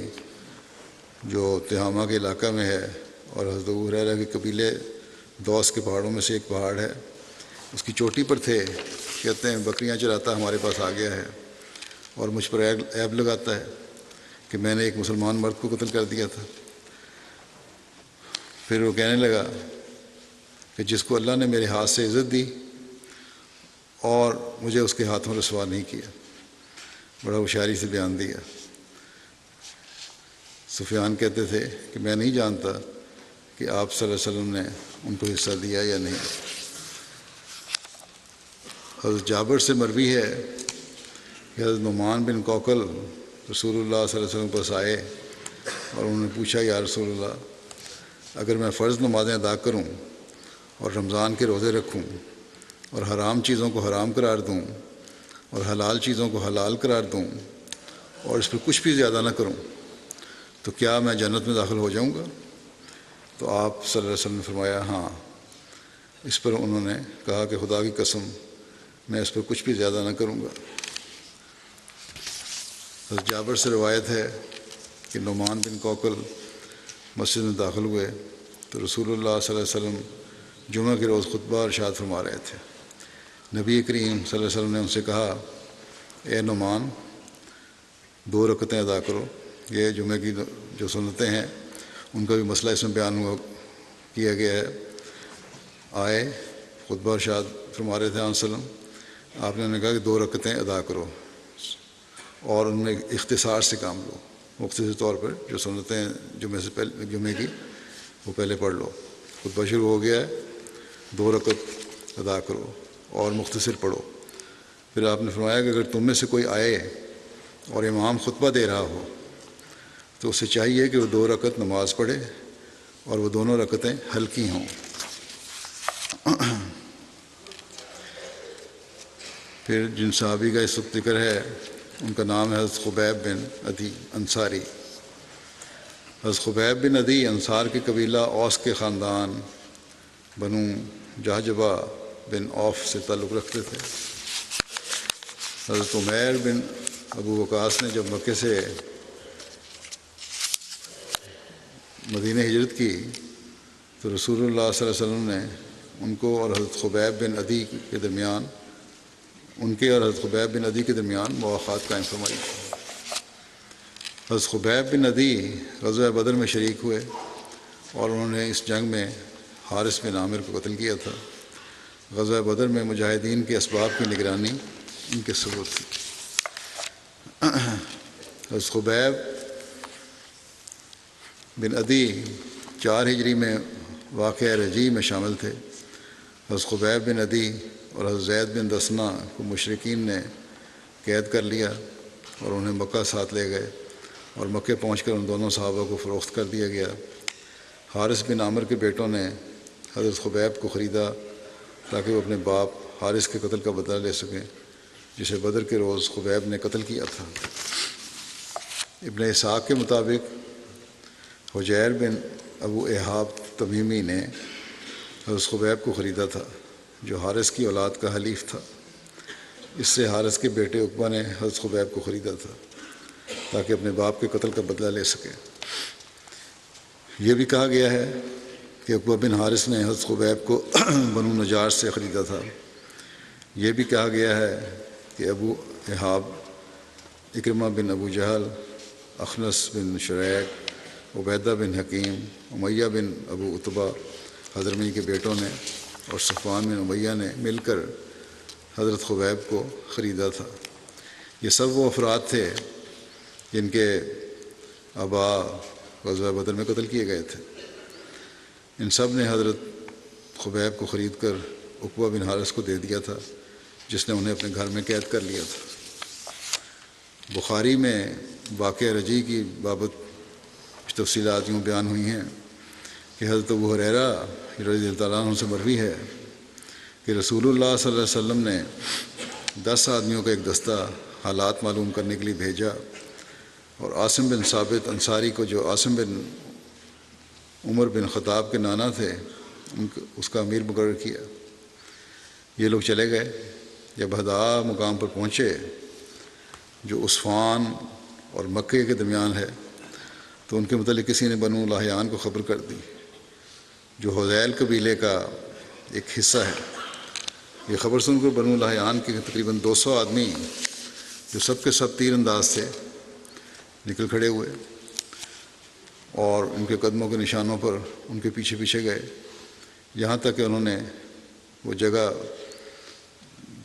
Speaker 1: جو تہامہ کے علاقہ میں ہے اور حضرت ابو ہریرہ کے قبیلے دوس کے پہاڑوں میں سے ایک پہاڑ ہے، اس کی چوٹی پر تھے۔ کہتے ہیں بکریاں چراتا ہمارے پاس آ گیا ہے اور مجھ پر عیب لگاتا ہے کہ میں نے ایک مسلمان مرد کو قتل کر دیا تھا۔ پھر وہ کہنے لگا کہ جس کو اللہ نے میرے ہاتھ سے عزت دی اور مجھے اس کے ہاتھوں رسوا نہیں کیا۔ بڑا ہوشیاری سے بیان دیا۔ سفیان کہتے تھے کہ میں نہیں جانتا کہ آپ صلی اللہ علیہ وسلم نے ان کو حصہ دیا یا نہیں۔ حضرت جابر سے مروی ہے کہ حضرت نعمان بن کوکل رسول اللہ صلی اللہ علیہ وسلم کے پاس آئے اور انہوں نے پوچھا یا رسول اللہ اگر میں فرض نمازیں ادا کروں اور رمضان کے روزے رکھوں اور حرام چیزوں کو حرام قرار دوں اور حلال چیزوں کو حلال قرار دوں اور اس پر کچھ بھی زیادہ نہ کروں تو کیا میں جنت میں داخل ہو جاؤں گا؟ تو آپ صلی اللہ علیہ وسلم نے فرمایا ہاں۔ اس پر انہوں نے کہا کہ خدا کی قسم میں اس پر کچھ بھی زیادہ نہ کروں گا۔ حضرت جابر سے روایت ہے کہ نعمان بن کوکل مسجد میں داخل ہوئے تو رسول اللہ صلی اللہ علیہ وسلم جمعہ کے روز خطبہ ارشاد فرما رہے تھے۔ نبی کریم صلی اللہ علیہ وسلم نے ان سے کہا اے نعمان 2 رکعتیں ادا کرو۔ یہ جمعہ کی جو سنتیں ہیں ان کا بھی مسئلہ اس میں بیان کیا گیا ہے۔ آئے خطبہ ارشاد فرما رہے تھے وسلم، آپ نے انہیں کہا کہ 2 رکعتیں ادا کرو اور ان میں اختصار سے کام لو، مختصر طور پر جو سنتیں ہیں جمعے کی وہ پہلے پڑھ لو۔ خطبہ شروع ہو گیا ہے، 2 رکعت ادا کرو اور مختصر پڑھو۔ پھر آپ نے فرمایا کہ اگر تم میں سے کوئی آئے اور امام خطبہ دے رہا ہو تو اسے چاہیے کہ وہ 2 رکعت نماز پڑھے اور وہ دونوں رکعتیں ہلکی ہوں۔ پھر جن صحابی کا اس وقت ذکر ہے ان کا نام ہے حضرت خبیب بن عدی انصاری۔ حضرت خبیب بن عدی انصار کے قبیلہ اوس کے خاندان بنو جہجبہ بن عوف سے تعلق رکھتے تھے۔ حضرت عمیر بن ابو وقاص نے جب مکے سے مدینہ ہجرت کی تو رسول اللہ صلی اللہ علیہ وسلم نے ان کو اور حضرت خبیب بن عدی کے درمیان اور حضرت خبیب بن عدی کے درمیان مواخات قائم فرمائی۔ حضرت خبیب بن عدی غزوہ بدر میں شریک ہوئے اور انہوں نے اس جنگ میں حارث بن عامر کو قتل کیا تھا۔ غزوہ بدر میں مجاہدین کے اسباب کی نگرانی ان کے ثبوت تھی۔ حضرت خبیب بن عدی 4 ہجری میں واقعہ رجی میں شامل تھے۔ حضرت خبیب بن عدی اور حضرت زید بن دسنہ کو مشرکین نے قید کر لیا اور انہیں مکہ ساتھ لے گئے اور مکے پہنچ کر ان دونوں صحابہ کو فروخت کر دیا گیا۔ حارث بن عامر کے بیٹوں نے حضرت خبیب کو خریدا تاکہ وہ اپنے باپ حارث کے قتل کا بدلہ لے سکیں جسے بدر کے روز خبیب نے قتل کیا تھا۔ ابن اسحاق کے مطابق حجیر بن ابو احاب تمیمی نے حضرت خبیب کو خریدا تھا جو حارث کی اولاد کا حلیف تھا۔ اس سے حارث کے بیٹے عقبہ نے حضرت خبیب کو خریدا تھا تاکہ اپنے باپ کے قتل کا بدلہ لے سکے۔ یہ بھی کہا گیا ہے کہ عقبہ بن حارث نے حضرت خبیب کو بنو نجار سے خریدا تھا۔ یہ بھی کہا گیا ہے کہ ابو احاب، اکرمہ بن ابو جہل، اخنس بن شریک، عبیدہ بن حکیم، امیہ بن ابو عتبہ حضرمی کے بیٹوں نے اور صفوان بن امیہ نے مل کر حضرت خبیب کو خریدا تھا۔ یہ سب وہ افراد تھے جن کے آبا غزوہ بدر میں قتل کیے گئے تھے۔ ان سب نے حضرت خبیب کو خرید کر عقبہ بن حارث کو دے دیا تھا جس نے انہیں اپنے گھر میں قید کر لیا تھا۔ بخاری میں واقعہ رجیع کی بابت تفصیلات یوں بیان ہوئی ہیں کہ حضرت ابو ہریرہ رضی اللہ تعالیٰ عنہ سے مروی ہے کہ رسول اللہ صلی اللہ علیہ وسلم نے 10 آدمیوں کا ایک دستہ حالات معلوم کرنے کے لیے بھیجا، اور عاصم بن ثابت انصاری کو، جو عاصم بن عمر بن خطاب کے نانا تھے، اس کا امیر مقرر کیا۔ یہ لوگ چلے گئے۔ جب ہدیٰ مقام پر پہنچے جو عصفان اور مکے کے درمیان ہے، تو ان کے متعلق کسی نے بنو لاہیان کو خبر کر دی، جو حذیل قبیلے کا ایک حصہ ہے۔ یہ خبر سن کر بنو لاہیان کے تقریباً 200 آدمی، جو سب کے سب تیر انداز تھے، نکل کھڑے ہوئے اور ان کے قدموں کے نشانوں پر ان کے پیچھے پیچھے گئے، یہاں تک کہ انہوں نے وہ جگہ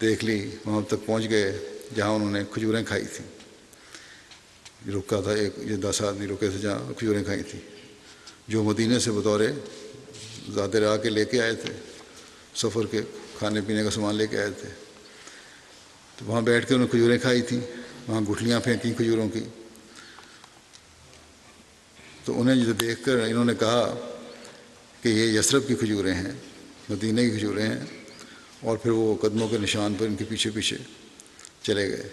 Speaker 1: دیکھ لی، وہاں تک پہنچ گئے جہاں انہوں نے کھجوریں کھائی تھیں۔ رکا تھا یہ 10 آدمی رکے تھے جہاں کھجوریں کھائی تھیں، جو مدینے سے بطور زاد راہ کے لے کے آئے تھے، سفر کے کھانے پینے کا سامان لے کے آئے تھے۔ تو وہاں بیٹھ کے انہوں نے کھجوریں کھائی تھیں، وہاں گٹھلیاں پھینکیں کھجوروں کی۔ تو انہیں جو دیکھ کر انہوں نے کہا کہ یہ یثرب کی کھجوریں ہیں، مدینہ کی کھجوریں ہیں، اور پھر وہ قدموں کے نشان پر ان کے پیچھے پیچھے چلے گئے۔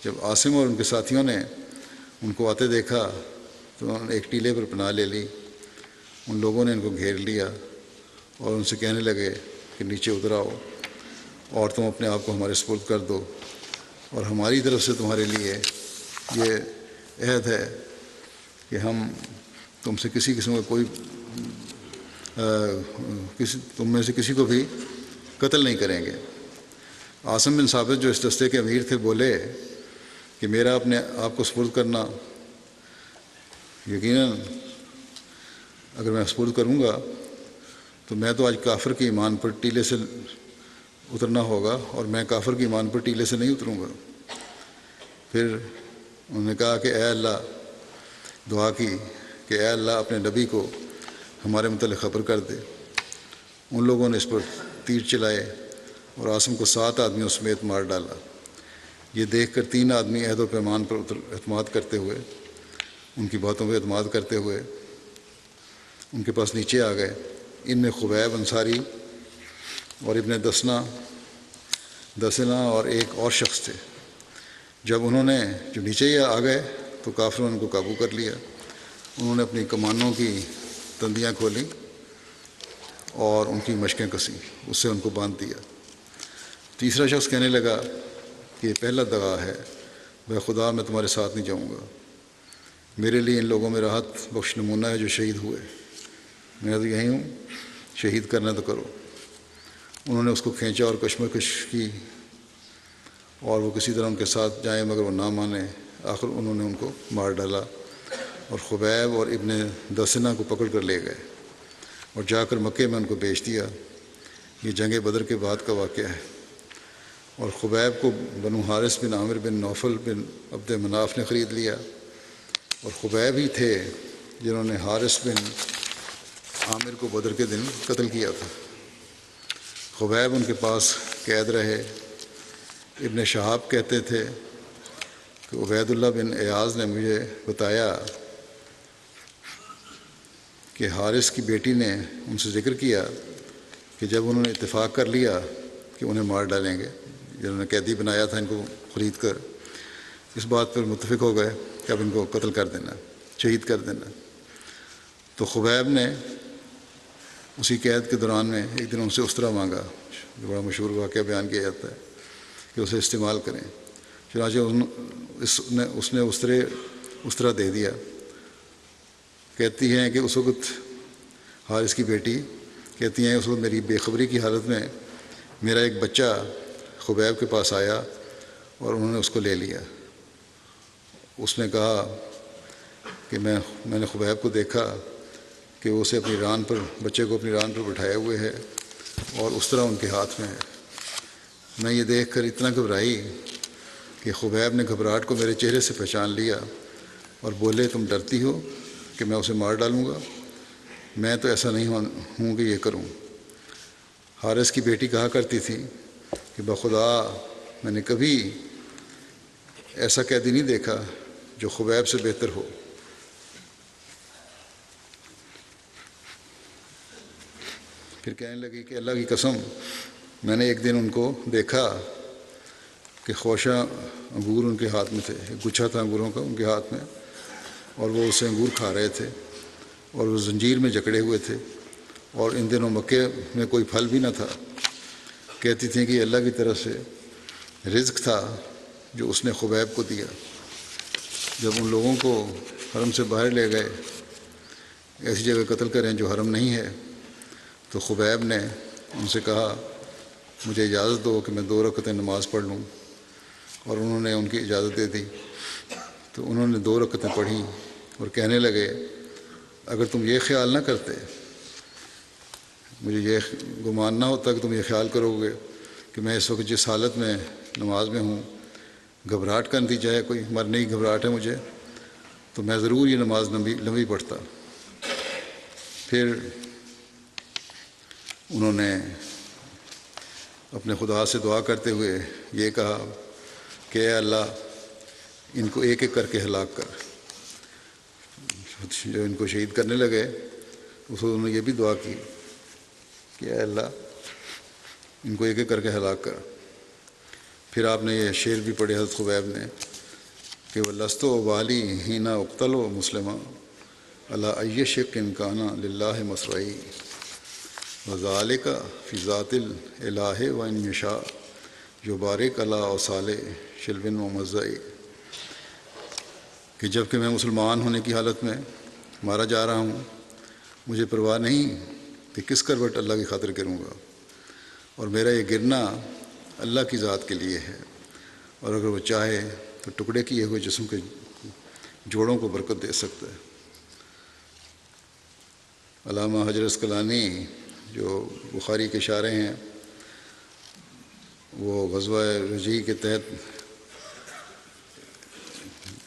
Speaker 1: جب عاصم اور ان کے ساتھیوں نے ان کو آتے دیکھا تو انہوں نے ایک ٹیلے پر پناہ لے لی۔ ان لوگوں نے ان کو گھیر لیا اور ان سے کہنے لگے کہ نیچے اتر آؤ اور تم اپنے آپ کو ہمارے سپرد کر دو، اور ہماری طرف سے تمہارے لیے یہ عہد ہے کہ ہم تم سے کسی قسم کا تم میں سے کسی کو بھی قتل نہیں کریں گے۔ عاصم بن ثابت جو اس دستے کے امیر تھے بولے کہ میرا اپنے آپ کو سپرد کرنا، یقیناً اگر میں سپرد کروں گا تو میں تو آج کافر کے ایمان پر ٹیلے سے اترنا ہوگا، اور میں کافر کے ایمان پر ٹیلے سے نہیں اتروں گا۔ پھر انہوں نے کہا کہ اے اللہ، دعا کی کہ اے اللہ اپنے نبی کو ہمارے متعلق خبر کر دے۔ ان لوگوں نے اس پر تیر چلائے اور عاصم کو 7 آدمیوں سمیت مار ڈالا۔ یہ دیکھ کر 3 آدمی عہد و پیمان پر اعتماد کرتے ہوئے، ان کی باتوں پہ اعتماد کرتے ہوئے ان کے پاس نیچے آ گئے۔ ان میں خبیب انصاری اور ابن دسنا اور ایک اور شخص تھے۔ جب انہوں نے جو نیچے ہی آ گئے تو کافروں نے ان کو قابو کر لیا۔ انہوں نے اپنی کمانوں کی تندیاں کھولیں اور ان کی مشقیں کسیں، اس سے ان کو باندھ دیا۔ تیسرا شخص کہنے لگا کہ یہ پہلا دغا ہے، بے خدا میں تمہارے ساتھ نہیں جاؤں گا، میرے لیے ان لوگوں میں راحت بخش نمونہ ہے جو شہید ہوئے، میں تو یہیں ہوں، شہید کرنا تو کرو۔ انہوں نے اس کو کھینچا اور کشمکش کی اور وہ کسی طرح ان کے ساتھ جائیں، مگر وہ نہ مانے۔ آخر انہوں نے ان کو مار ڈالا اور خبیب اور ابن دسنا کو پکڑ کر لے گئے اور جا کر مکے میں ان کو بیچ دیا۔ یہ جنگ بدر کے بعد کا واقعہ ہے۔ اور خبیب کو بنو حارث بن عامر بن نوفل بن عبد مناف نے خرید لیا، اور خبیب ہی تھے جنہوں نے حارث بن عامر کو بدر کے دن قتل کیا تھا۔ خبیب ان کے پاس قید رہے۔ ابن شہاب کہتے تھے کہ عبید اللہ بن ایاز نے مجھے بتایا کہ حارث کی بیٹی نے ان سے ذکر کیا کہ جب انہوں نے اتفاق کر لیا کہ انہیں مار ڈالیں گے، جنہوں نے قیدی بنایا تھا ان کو خرید کر، اس بات پر متفق ہو گئے کہ اب ان کو قتل کر دینا، شہید کر دینا۔ تو خبیب نے اسی قید کے دوران میں ایک دن ان سے استرا مانگا، جو بڑا مشہور واقعہ بیان کیا جاتا ہے کہ اسے استعمال کریں۔ چنانچہ اس نے استرا دے دیا۔ کہتی ہیں کہ اس وقت حارث کی بیٹی کہتی ہیں اس وقت میری بے خبری کی حالت میں میرا ایک بچہ خبیب کے پاس آیا اور انہوں نے اس کو لے لیا۔ اس نے کہا کہ میں نے خبیب کو دیکھا کہ وہ اسے اپنی ران پر، بچے کو اپنی ران پر بٹھائے ہوئے ہے اور اس طرح ان کے ہاتھ میں ہے۔ میں یہ دیکھ کر اتنا گھبرائی کہ خبیب نے گھبراہٹ کو میرے چہرے سے پہچان لیا اور بولے تم ڈرتی ہو کہ میں اسے مار ڈالوں گا؟ میں تو ایسا نہیں ہوں کہ یہ کروں۔ حارث کی بیٹی کہا کرتی تھی کہ بخدا میں نے کبھی ایسا قیدی نہیں دیکھا جو خبیب سے بہتر ہو۔ پھر کہنے لگی کہ اللہ کی قسم، میں نے ایک دن ان کو دیکھا کہ خوشہ انگور ان کے ہاتھ میں تھے، ایک گچھا تھا انگوروں کا ان کے ہاتھ میں، اور وہ اسے انگور کھا رہے تھے اور وہ زنجیر میں جکڑے ہوئے تھے، اور ان دنوں مکے میں کوئی پھل بھی نہ تھا۔ کہتی تھیں کہ یہ اللہ کی طرف سے رزق تھا جو اس نے خبیب کو دیا۔ جب ان لوگوں کو حرم سے باہر لے گئے، ایسی جگہ قتل کریں جو حرم نہیں ہے، تو خبیب نے ان سے کہا مجھے اجازت دو کہ میں 2 رکعتیں نماز پڑھ لوں، اور انہوں نے ان کی اجازت دے دی۔ تو انہوں نے 2 رکعتیں پڑھیں اور کہنے لگے اگر تم یہ خیال نہ کرتے، مجھے یہ گمان نہ ہوتا کہ تم یہ خیال کرو گے کہ میں اس وقت جس حالت میں نماز میں ہوں گھبراہٹ کا نتیجہ ہے، کوئی مرنے کی گھبراہٹ ہے مجھے، تو میں ضرور یہ نماز لمبی پڑھتا۔ پھر انہوں نے اپنے خدا سے دعا کرتے ہوئے یہ کہا کہ اے اللہ ان کو ایک ایک کر کے ہلاک کر۔ جو ان کو شہید کرنے لگے اس وقت انہوں نے یہ بھی دعا کی کہ اے اللہ ان کو ایک ایک کر کے ہلاک کر۔ پھر آپ نے یہ شعر بھی پڑھے حضرت خبیب نے کہ وَلَسْتُ أُبَالِي حِينَ أُقْتَلُ مُسْلِمًا عَلَىٰ أَيِّ شِقٍّ كَانَ لِلَّهِ مَصْرَعِي وَذَلِكَ فِي ذَاتِ الْإِلَٰهِ وَإِنْ يَشَاء يُبَارِكْ عَلَىٰ أَوْصَالِ شِلْوٍ وَمَزَّعِ، کہ جب کہ میں مسلمان ہونے کی حالت میں مارا جا رہا ہوں، مجھے پرواہ نہیں کہ کس کروٹ اللہ کی خاطر کروں گا، اور میرا یہ گرنا اللہ کی ذات کے لیے ہے، اور اگر وہ چاہے تو ٹکڑے کیے ہوئے جسم کے جوڑوں کو برکت دے سکتا ہے۔ علامہ حجر عسقلانی جو بخاری کے شارح ہیں، وہ غزوہ رجیع کے تحت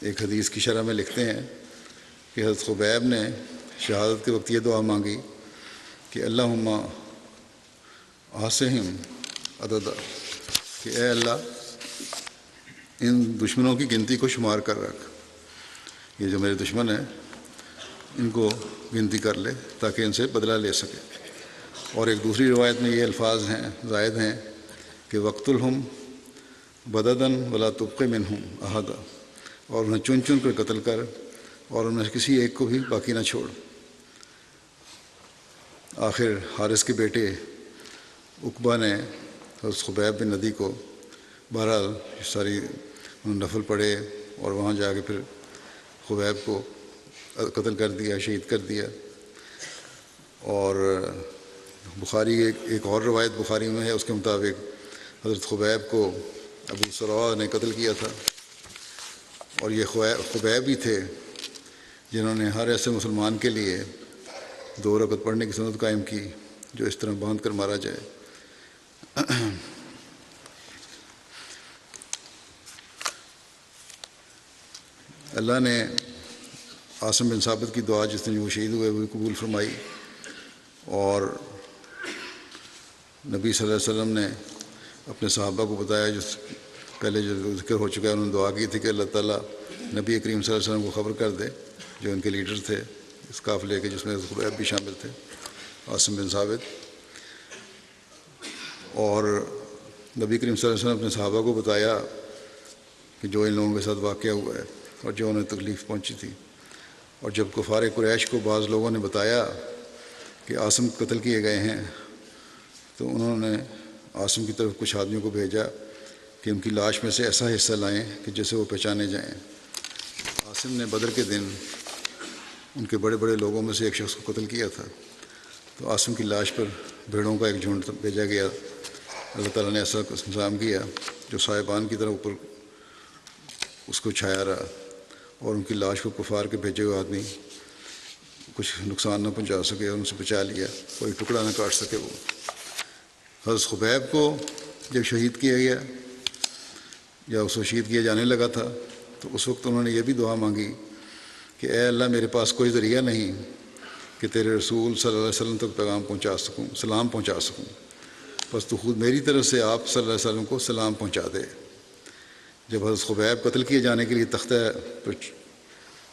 Speaker 1: ایک حدیث کی شرح میں لکھتے ہیں کہ حضرت خبیب نے شہادت کے وقت یہ دعا مانگی کہ اللہم احصہم عددا، کہ اے اللہ ان دشمنوں کی گنتی کو شمار کر رکھ، یہ جو میرے دشمن ہیں ان کو گنتی کر لے تاکہ ان سے بدلہ لے سکے۔ اور ایک دوسری روایت میں یہ الفاظ ہیں زائد ہیں کہ وقتلہم بددن ولا تبق منہم احدا، اور انہیں چن چن کر قتل کر اور ان میں سے کسی ایک کو بھی باقی نہ چھوڑ۔ آخر حارث کے بیٹے عقبہ نے حضرت خبیب بن ندی کو بہرحال ساری نفل پڑھے اور وہاں جا کے پھر خبیب کو قتل کر دیا، شہید کر دیا۔ اور بخاری ایک اور روایت بخاری میں ہے، اس کے مطابق حضرت خبیب کو ابو سروا نے قتل کیا تھا، اور یہ خبیب ہی تھے جنہوں نے ہر ایسے مسلمان کے لیے 2 رکعت پڑھنے کی سنت قائم کی جو اس طرح باندھ کر مارا جائے۔ اللہ نے عاصم بن ثابت کی دعا جس دن وہ شہید ہوئے وہ قبول فرمائی، اور نبی صلی اللہ علیہ وسلم نے اپنے صحابہ کو بتایا، جس پہلے جو ذکر ہو چکا ہے، انہوں نے دعا کی تھی کہ اللہ تعالیٰ نبی کریم صلی اللہ علیہ وسلم کو خبر کر دے، جو ان کے لیڈر تھے اس قافلے کے، جس میں خبیب بھی شامل تھے، عاصم بن ثابت۔ اور نبی کریم صلی اللہ علیہ وسلم نے اپنے صحابہ کو بتایا کہ جو ان لوگوں کے ساتھ واقعہ ہوا ہے اور جو انہیں تکلیف پہنچی تھی۔ اور جب کفار قریش کو بعض لوگوں نے بتایا کہ عاصم قتل کیے گئے ہیں، تو انہوں نے عاصم کی طرف کچھ آدمیوں کو بھیجا کہ ان کی لاش میں سے ایسا حصہ لائیں کہ جسے وہ پہچانے جائیں۔ عاصم نے بدر کے دن ان کے بڑے بڑے لوگوں میں سے ایک شخص کو قتل کیا تھا، تو عاصم کی لاش پر بھیڑوں کا ایک جھنڈ بھیجا گیا۔ اللہ تعالیٰ نے ایسا انتظام کیا جو صاحبان کی طرح اوپر اس کو چھایا رہا، اور ان کی لاش کو کفار کے بھیجے ہوئے آدمی کچھ نقصان نہ پہنچا سکے، اور ان سے بچا لیا، کوئی ٹکڑا نہ کاٹ سکے۔ وہ حضرت خبیب کو جب شہید کیا گیا یا اس کو شہید کیا جانے لگا تھا، تو اس وقت انہوں نے یہ بھی دعا مانگی کہ اے اللہ میرے پاس کوئی ذریعہ نہیں کہ تیرے رسول صلی اللہ علیہ وسلم تک پیغام پہنچا سکوں، سلام پہنچا سکوں، بس تو خود میری طرف سے آپ صلی اللہ علیہ وسلم کو سلام پہنچا دے۔ جب حضرت خبیب قتل کیے جانے کے لیے تختہ پر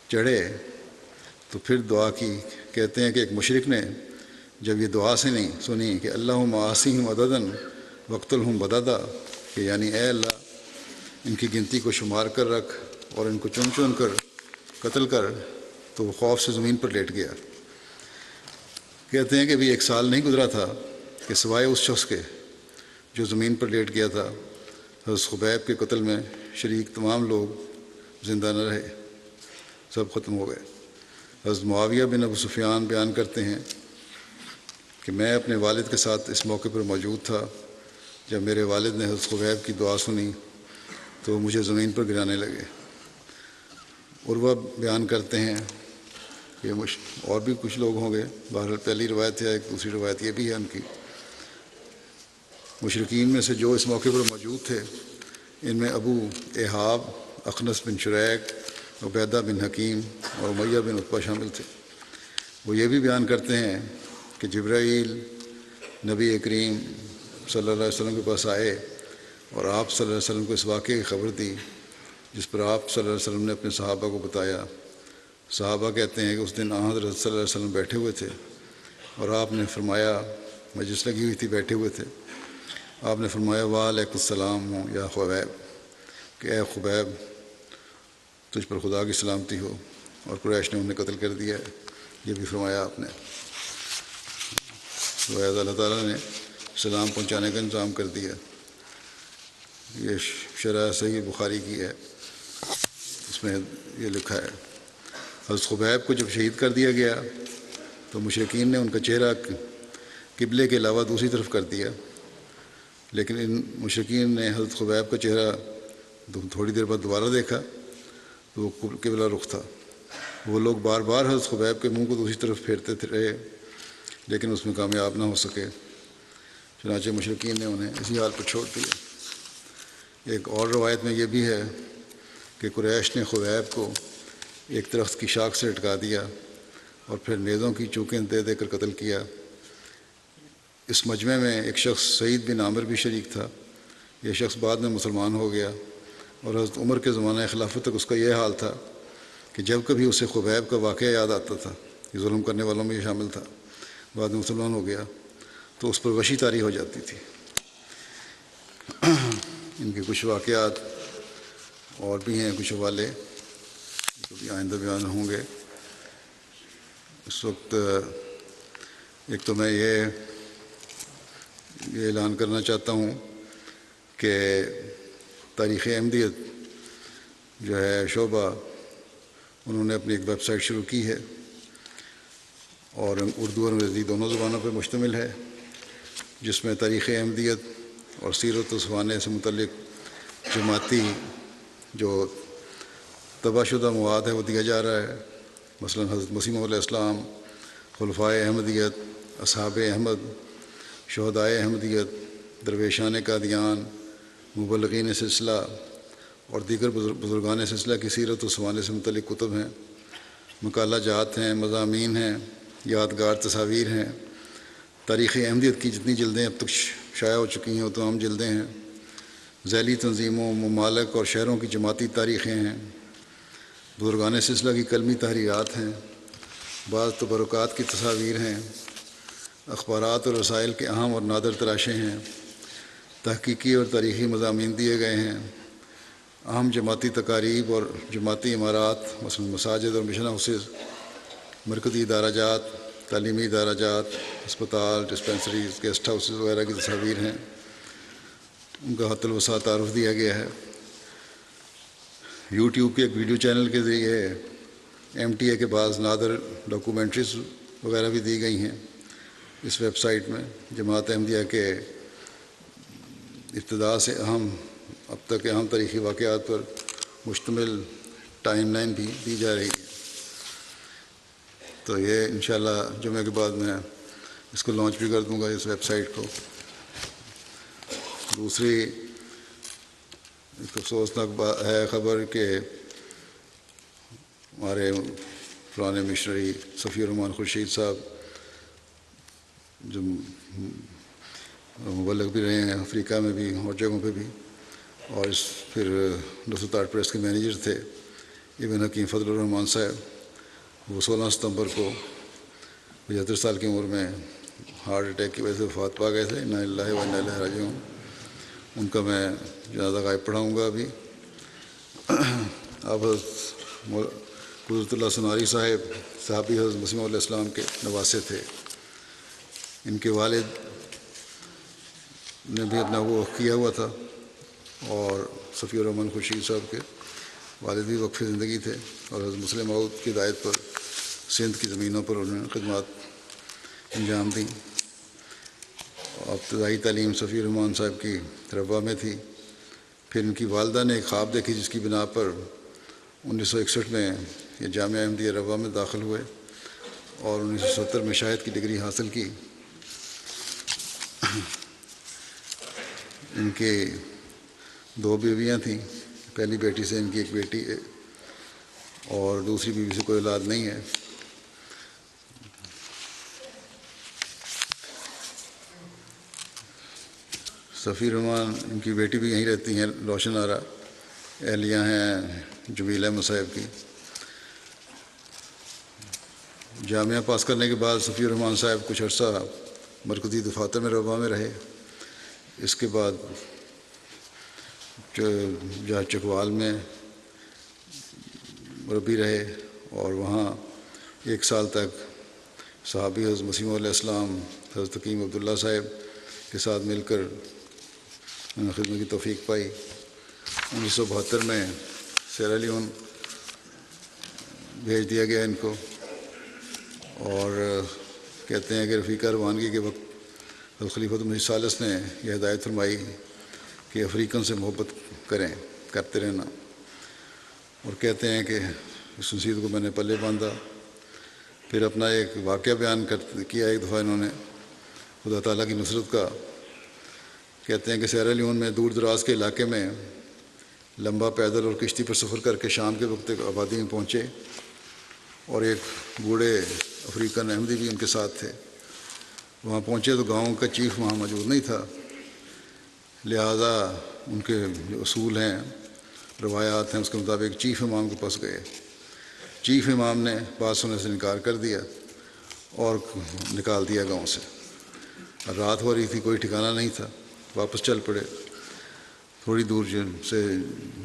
Speaker 1: چڑھے تو پھر دعا کی. کہتے ہیں کہ ایک مشرک نے جب یہ دعا سے نہیں سنی کہ اللہم آسیہم عدداً وقتلہم بددا، کہ یعنی اے اللہ ان کی گنتی کو شمار کر رکھ اور ان کو چن چن کر قتل کر، تو وہ خوف سے زمین پر لیٹ گیا. کہتے ہیں کہ بھی 1 سال نہیں گزرا تھا کہ سوائے اس شخص کے جو زمین پر لیٹ گیا تھا، حضرت خبیب کے قتل میں شریک تمام لوگ زندہ نہ رہے، سب ختم ہو گئے. حضرت معاویہ بن ابو سفیان بیان کرتے ہیں کہ میں اپنے والد کے ساتھ اس موقع پر موجود تھا. جب میرے والد نے حضرت خبیب کی دعا سنی تو مجھے زمین پر گرانے لگے. عروہ بیان کرتے ہیں کہ اور بھی کچھ لوگ ہوں گے، بہرحال پہلی روایت ہے، ایک دوسری روایت یہ بھی ہے ان کی. مشرکین میں سے جو اس موقع پر موجود تھے ان میں ابو احاب، اخنس بن شریک، عبیدہ بن حکیم اور امیہ بن عتبہ شامل تھے. وہ یہ بھی بیان کرتے ہیں کہ جبرائیل نبی کریم صلی اللہ علیہ وسلم کے پاس آئے اور آپ صلی اللہ علیہ وسلم کو اس واقعے کی خبر دی، جس پر آپ صلی اللہ علیہ وسلم نے اپنے صحابہ کو بتایا. صحابہ کہتے ہیں کہ اس دن حضرت صلی اللہ علیہ وسلم بیٹھے ہوئے تھے اور آپ نے فرمایا، مجلس لگی ہوئی تھی، بیٹھے ہوئے تھے، آپ نے فرمایا وعلیکم السلام یا خبیب، کہ اے خبیب تجھ پر خدا کی سلامتی ہو، اور قریش نے انہیں قتل کر دیا ہے. یہ بھی فرمایا آپ نے. تو اللہ تعالیٰ نے سلام پہنچانے کا انتظام کر دیا. یہ شرح صحیح بخاری کی ہے، اس میں یہ لکھا ہے. حضرت خبیب کو جب شہید کر دیا گیا تو مشرکین نے ان کا چہرہ قبلے کے علاوہ دوسری طرف کر دیا، لیکن ان مشرکین نے حضرت خبیب کا چہرہ تھوڑی دیر بعد دوبارہ دیکھا تو وہ قبلہ رخ تھا. وہ لوگ بار بار حضرت خبیب کے منہ کو دوسری طرف پھیرتے رہے لیکن اس میں کامیاب نہ ہو سکے، چنانچہ مشرکین نے انہیں اسی حال پر چھوڑ دیا. ایک اور روایت میں یہ بھی ہے کہ قریش نے خبیب کو ایک درخت کی شاخ سے لٹکا دیا اور پھر نیزوں کی چوکیں دے دے کر قتل کیا. اس مجمع میں ایک شخص سعید بن عامر بھی شریک تھا. یہ شخص بعد میں مسلمان ہو گیا اور حضرت عمر کے زمانہ خلافت تک اس کا یہ حال تھا کہ جب کبھی اسے خبیب کا واقعہ یاد آتا تھا، یہ ظلم کرنے والوں میں یہ شامل تھا، بعد میں مسلمان ہو گیا، تو اس پر وحشی طاری ہو جاتی تھی. ان کے کچھ واقعات اور بھی ہیں، کچھ حوالے کبھی آئندہ بیان ہوں گے. اس وقت ایک تو میں یہ اعلان کرنا چاہتا ہوں کہ تاریخ احمدیت جو ہے شعبہ، انہوں نے اپنی ایک ویب سائٹ شروع کی ہے اور اردو اور انگریزی دونوں زبانوں پہ مشتمل ہے، جس میں تاریخ احمدیت اور سیرت و سوانح سے متعلق جماعتی جو تباہ شدہ مواد ہے وہ دیا جا رہا ہے. مثلا حضرت مسیح موعود علیہ السلام، خلفائے احمدیت، اصحاب احمد، شہدائے احمدیت، درویشان قادیان، مبلغین سلسلہ اور دیگر بزرگان سلسلہ کی سیرت و سوانح سے متعلق کتب ہیں، مقالہ جات ہیں، مضامین ہیں، یادگار تصاویر ہیں. تاریخ احمدیت کی جتنی جلدیں اب تک شائع ہو چکی ہیں وہ تمام جلدیں ہیں. ذیلی تنظیموں، ممالک اور شہروں کی جماعتی تاریخیں ہیں، بزرگان سلسلہ کی قلمی تحریرات ہیں، بعض تبرکات کی تصاویر ہیں، اخبارات اور رسائل کے اہم اور نادر تراشے ہیں، تحقیقی اور تاریخی مضامین دیے گئے ہیں، اہم جماعتی تقاریب اور جماعتی عمارات مثلا مساجد اور مشن ہاؤسز، مرکزی ادارہ جات، تعلیمی ادارہ جات، اسپتال، ڈسپنسریز، گیسٹ ہاؤسز وغیرہ کی تصاویر ہیں. ان کا حت الوسع تعارف دیا گیا ہے. یوٹیوب کے ایک ویڈیو چینل کے ذریعے ایم ٹی اے کے بعض نادر ڈاکومنٹریز وغیرہ بھی دی گئی ہیں اس ویب سائٹ میں. جماعت احمدیہ کے ابتدا سے اب تک اہم تاریخی واقعات پر مشتمل ٹائم لائن بھی دی جا رہی ہے. تو یہ انشاءاللہ جمعہ کے بعد میں اس کو لانچ بھی کر دوں گا اس ویب سائٹ کو. دوسری ایک افسوسناک ہے خبر کہ ہمارے پرانے مشنری صفی الرحمن خورشید صاحب جو مبلغ بھی رہے ہیں افریقہ میں بھی اور جگہوں پہ بھی، اور پھر نصرت آرٹ پریس کے مینیجر تھے ابن حکیم فضل الرحمان صاحب. وہ 16 ستمبر کو 75 سال کی عمر میں ہارٹ اٹیک کی وجہ سے وفات پا گئے تھے. انا للہ و انا الیہ راجعون. ان کا میں جنازہ غائب پڑھاؤں گا ابھی. آپ قدرت اللہ سناری صحابی حضرت مسیح علیہ السلام کے نواسے تھے. ان کے والد نے بھی اپنا وہ کیا ہوا تھا، اور صفی الرحمن خورشید صاحب کے والد بھی وقف زندگی تھے، اور حضرت مسلم موعود کی ہدایت پر سندھ کی زمینوں پر انہوں نے خدمات انجام دیں. ابتدائی تعلیم صفی الرحمن صاحب کی ربوہ میں تھی. پھر ان کی والدہ نے ایک خواب دیکھی جس کی بنا پر 1961 میں یہ جامعہ احمدیہ ربوہ میں داخل ہوئے اور 1970 میں شاہد کی ڈگری حاصل کی. ان کے 2 بیویاں تھیں. پہلی بیٹی سے ان کی ایک بیٹی ہے اور دوسری بیوی سے کوئی اولاد نہیں ہے. صفی الرحمن ان کی بیٹی بھی یہیں رہتی ہیں، روشن آرا. اہلیہ ہیں جمیلہ مصعب کی. جامعہ پاس کرنے کے بعد صفی الرحمن صاحب کچھ عرصہ مرکزی دفاتر میں ربوہ میں رہے. اس کے بعد جہاں چکوال میں مربی رہے اور وہاں 1 سال تک صحابی حضرت مسیح علیہ السلام حضرت حکیم عبداللہ صاحب کے ساتھ مل کر خدمت کی توفیق پائی. 1972 میں سیرا لیون بھیج دیا گیا ان کو، اور کہتے ہیں کہ رفیقہ روانگی کے وقت حضرت خلیفۃ المسیح ثالث نے یہ ہدایت فرمائی کہ افریقن سے محبت کرتے رہنا. اور کہتے ہیں کہ اس نصیحت کو میں نے پلے باندھا. پھر اپنا ایک واقعہ بیان کیا ایک دفعہ انہوں نے خدا تعالیٰ کی نصرت کا. کہتے ہیں کہ سیرا لیون میں دور دراز کے علاقے میں لمبا پیدل اور کشتی پر سفر کر کے شام کے وقت ایک آبادی میں پہنچے، اور ایک بوڑھے افریقن احمدی بھی ان کے ساتھ تھے. وہاں پہنچے تو گاؤں کا چیف وہاں موجود نہیں تھا، لہذا ان کے جو اصول ہیں، روایات ہیں، اس کے مطابق چیف امام کے پاس گئے. چیف امام نے بات سننے سے انکار کر دیا اور نکال دیا گاؤں سے. رات ہو رہی تھی، کوئی ٹھکانہ نہیں تھا. واپس چل پڑے. تھوڑی دور سے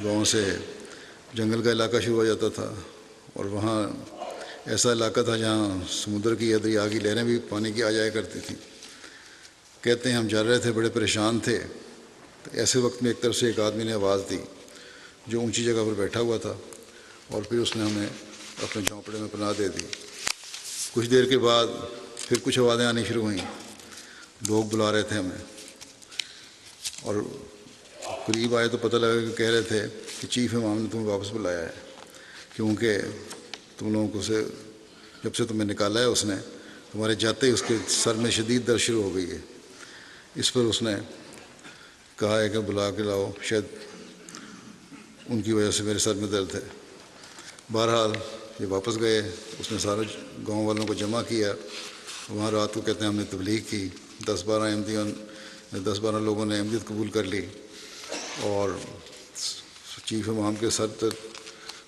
Speaker 1: گاؤں سے جنگل کا علاقہ شروع ہو جاتا تھا، اور وہاں ایسا علاقہ تھا جہاں سمندر کی یا دریا کی لہریں بھی پانی کی آ جایا کرتی تھیں. کہتے ہیں ہم چل رہے تھے، بڑے پریشان تھے. تو ایسے وقت میں ایک طرف سے ایک آدمی نے آواز دی جو اونچی جگہ پر بیٹھا ہوا تھا، اور پھر اس نے ہمیں اپنے جھونپڑے میں پناہ دے دی. کچھ دیر کے بعد پھر کچھ آوازیں آنی شروع ہوئیں. لوگ بلا رہے تھے ہمیں، اور قریب آئے تو پتہ لگا کہ کہہ رہے تھے کہ چیف امام نے تمہیں واپس بلایا ہے، کیونکہ تم لوگوں کو جب سے تمہیں نکالا ہے اس نے، تمہارے جاتے ہی اس کے سر میں شدید درد شروع ہو گئی ہے. اس پر اس نے کہا ہے کہ بلا کے لاؤ، شاید ان کی وجہ سے میرے سر میں درد ہے. بہرحال یہ واپس گئے. اس نے سارے گاؤں والوں کو جمع کیا. وہاں رات کو کہتے ہیں ہم نے تبلیغ کی. 10-12 لوگوں نے احمدیت قبول کر لی، اور چیف امام کے سر درد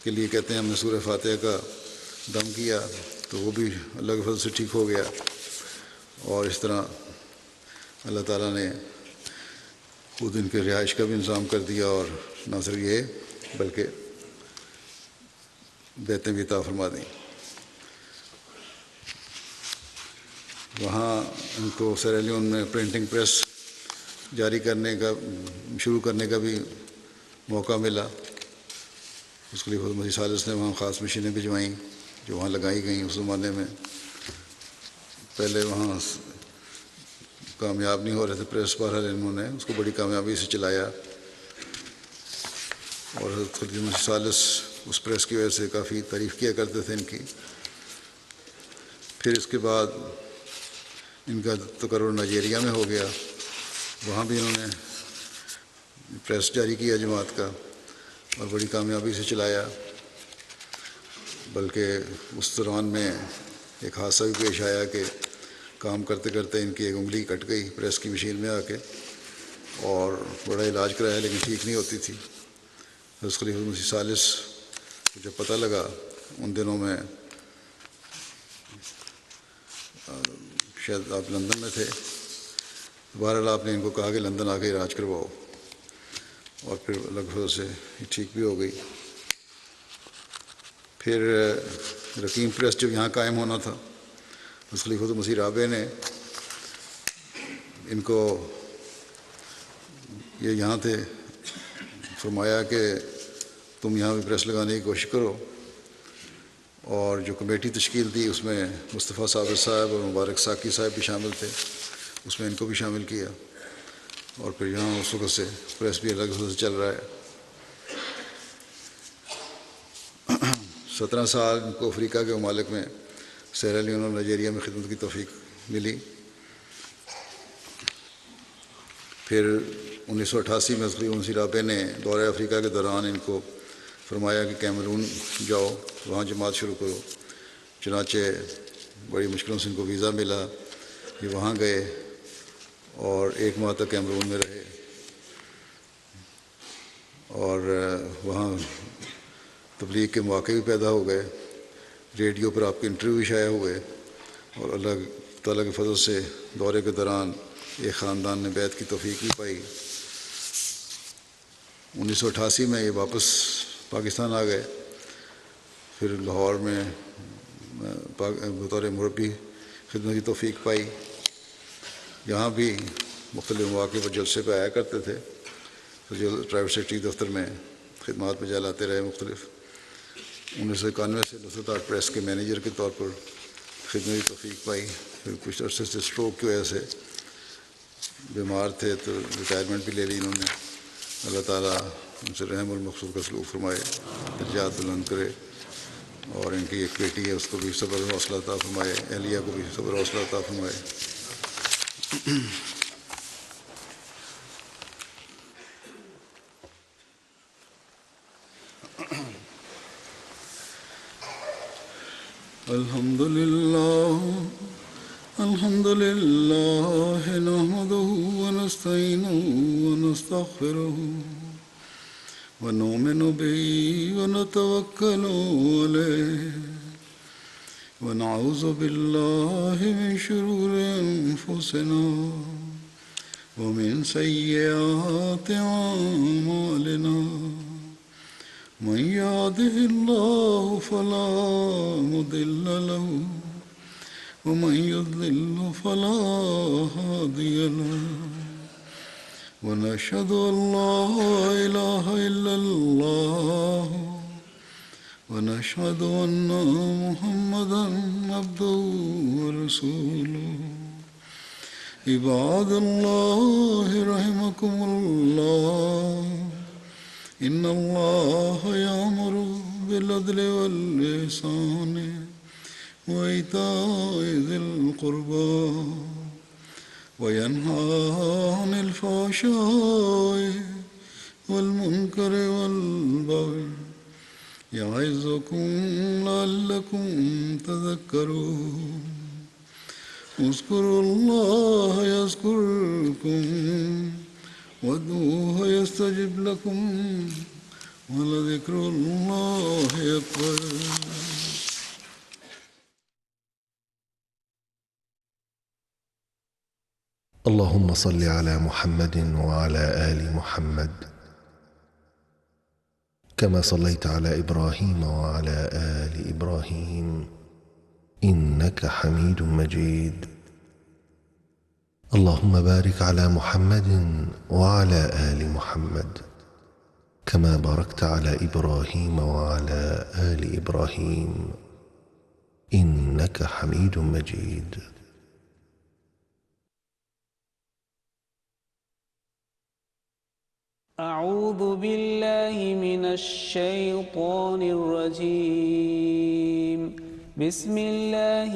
Speaker 1: کے لیے کہتے ہیں ہم نے سورہ فاتحہ کا دم کیا تو وہ بھی اللہ کے فضل سے ٹھیک ہو گیا. اور اس طرح اللہ تعالیٰ نے خود ان کے رہائش کا بھی انتظام کر دیا، اور نہ صرف یہ بلکہ بیتیں بھی عطا فرما دیں. وہاں ان کو سیرا لیون میں پرنٹنگ پریس جاری کرنے کا شروع کرنے کا بھی موقع ملا. اس کے لیے خود مسیح ثالث نے وہاں خاص مشینیں بھجوائیں جو وہاں لگائی گئیں اس زمانے میں. پہلے وہاں کامیاب نہیں ہو رہے تھے پریس، بہرحال انہوں نے اس کو بڑی کامیابی سے چلایا، اور حضرت خلیفہ مسیح ثالث اس پریس کی وجہ سے کافی تعریف کیا کرتے تھے ان کی. پھر اس کے بعد ان کا تقرر نائجیریا میں ہو گیا. وہاں بھی انہوں نے پریس جاری کیا جماعت کا، اور بڑی کامیابی سے چلایا. بلکہ اس دوران میں ایک حادثہ بھی پیش آیا کہ کام کرتے کرتے ان کی ایک انگلی کٹ گئی پریس کی مشین میں آ کے، اور بڑا علاج کرایا لیکن ٹھیک نہیں ہوتی تھی۔ حضرت خلیفہ مسیح ثالث کو جب پتہ لگا، ان دنوں میں شاید آپ لندن میں تھے، بہرحال آپ نے ان کو کہا کہ لندن آ کے علاج کرواؤ، اور پھر اللہ کے فضل سے ٹھیک بھی ہو گئی۔ پھر رقیم پریس جب یہاں قائم ہونا تھا، حضرت خلیفۃ مسیح رابع نے ان کو، یہ یہاں تھے، فرمایا کہ تم یہاں بھی پریس لگانے کی کوشش کرو، اور جو کمیٹی تشکیل دی اس میں مصطفیٰ صابر صاحب اور مبارک ساکی صاحب بھی شامل تھے، اس میں ان کو بھی شامل کیا، اور پھر یہاں اس وقت سے پریس بھی الگ سے چل رہا ہے۔ 17 سال ان کو افریقہ کے ممالک میں سیرا لیون اور نائجیریا میں خدمت کی توفیق ملی۔ پھر 1988 میں خلیفہ مسیح رابع نے دورہ افریقہ کے دوران ان کو فرمایا کہ کیمرون جاؤ، وہاں جماعت شروع کرو۔ چنانچہ بڑی مشکلوں سے ان کو ویزا ملا، یہ وہاں گئے اور 1 ماہ تک کیمرون میں رہے، اور وہاں تبلیغ کے مواقع بھی پیدا ہو گئے، ریڈیو پر آپ کے انٹرویو بھی شائع ہوئے، اور اللہ تعالیٰ کے فضل سے دورے کے دوران ایک خاندان نے بیعت کی توفیق بھی پائی۔ 1988 میں یہ واپس پاکستان آ گئے، پھر لاہور میں بطور مربی خدمت کی توفیق پائی۔ یہاں بھی مختلف مواقع پر جلسے پہ آیا کرتے تھے، جو پرائیویٹ سیکرٹری دفتر میں خدمات میں جلاتے رہے مختلف۔ 1991 سے نصرت آرٹ پریس کے مینیجر کے طور پر خدمت کی توفیق پائی۔ پھر کچھ عرصے سے اسٹروک کی وجہ سے بیمار تھے تو ریٹائرمنٹ بھی لے لی انہوں نے۔ اللہ تعالیٰ ان سے رحم المقصود کا سلوک فرمائے، درجات بلند کرے، اور ان کی ایک بیٹی ہے اس کو بھی صبر و حوصلہ عطا فرمائے، اہلیہ کو بھی صبر و حوصلہ عطا فرمائے۔ الحمد لله نحمده ونستعينه ونستغفره ونؤمن به ونتوكل عليه ونعوذ بالله من شرور أنفسنا ومن سيئات أعمالنا، من يهده الله فلا مضل له ومن يضلل فلا هادي له، ونشهد أن لا إله إلا الله ونشهد أن محمدا عبده ورسوله۔ عباد الله رحمكم الله، إن الله يأمر بالعدل والإحسان وإيتاء ذي القربى وينهى عن الفحشاء والمنكر والبغي يعظكم لعلكم تذكرون۔ اذكروا الله يذكركم وادعوه يستجب لكم ولذكر الله أكبر۔
Speaker 2: اللهم صل على محمد وعلى آل محمد كما صليت على إبراهيم وعلى آل إبراهيم إنك حميد مجيد. اللهم بارك على محمد وعلى آل محمد كما باركت على إبراهيم وعلى آل إبراهيم إنك حميد مجيد.
Speaker 3: أعوذ بالله من الشيطان الرجيم. بسم الله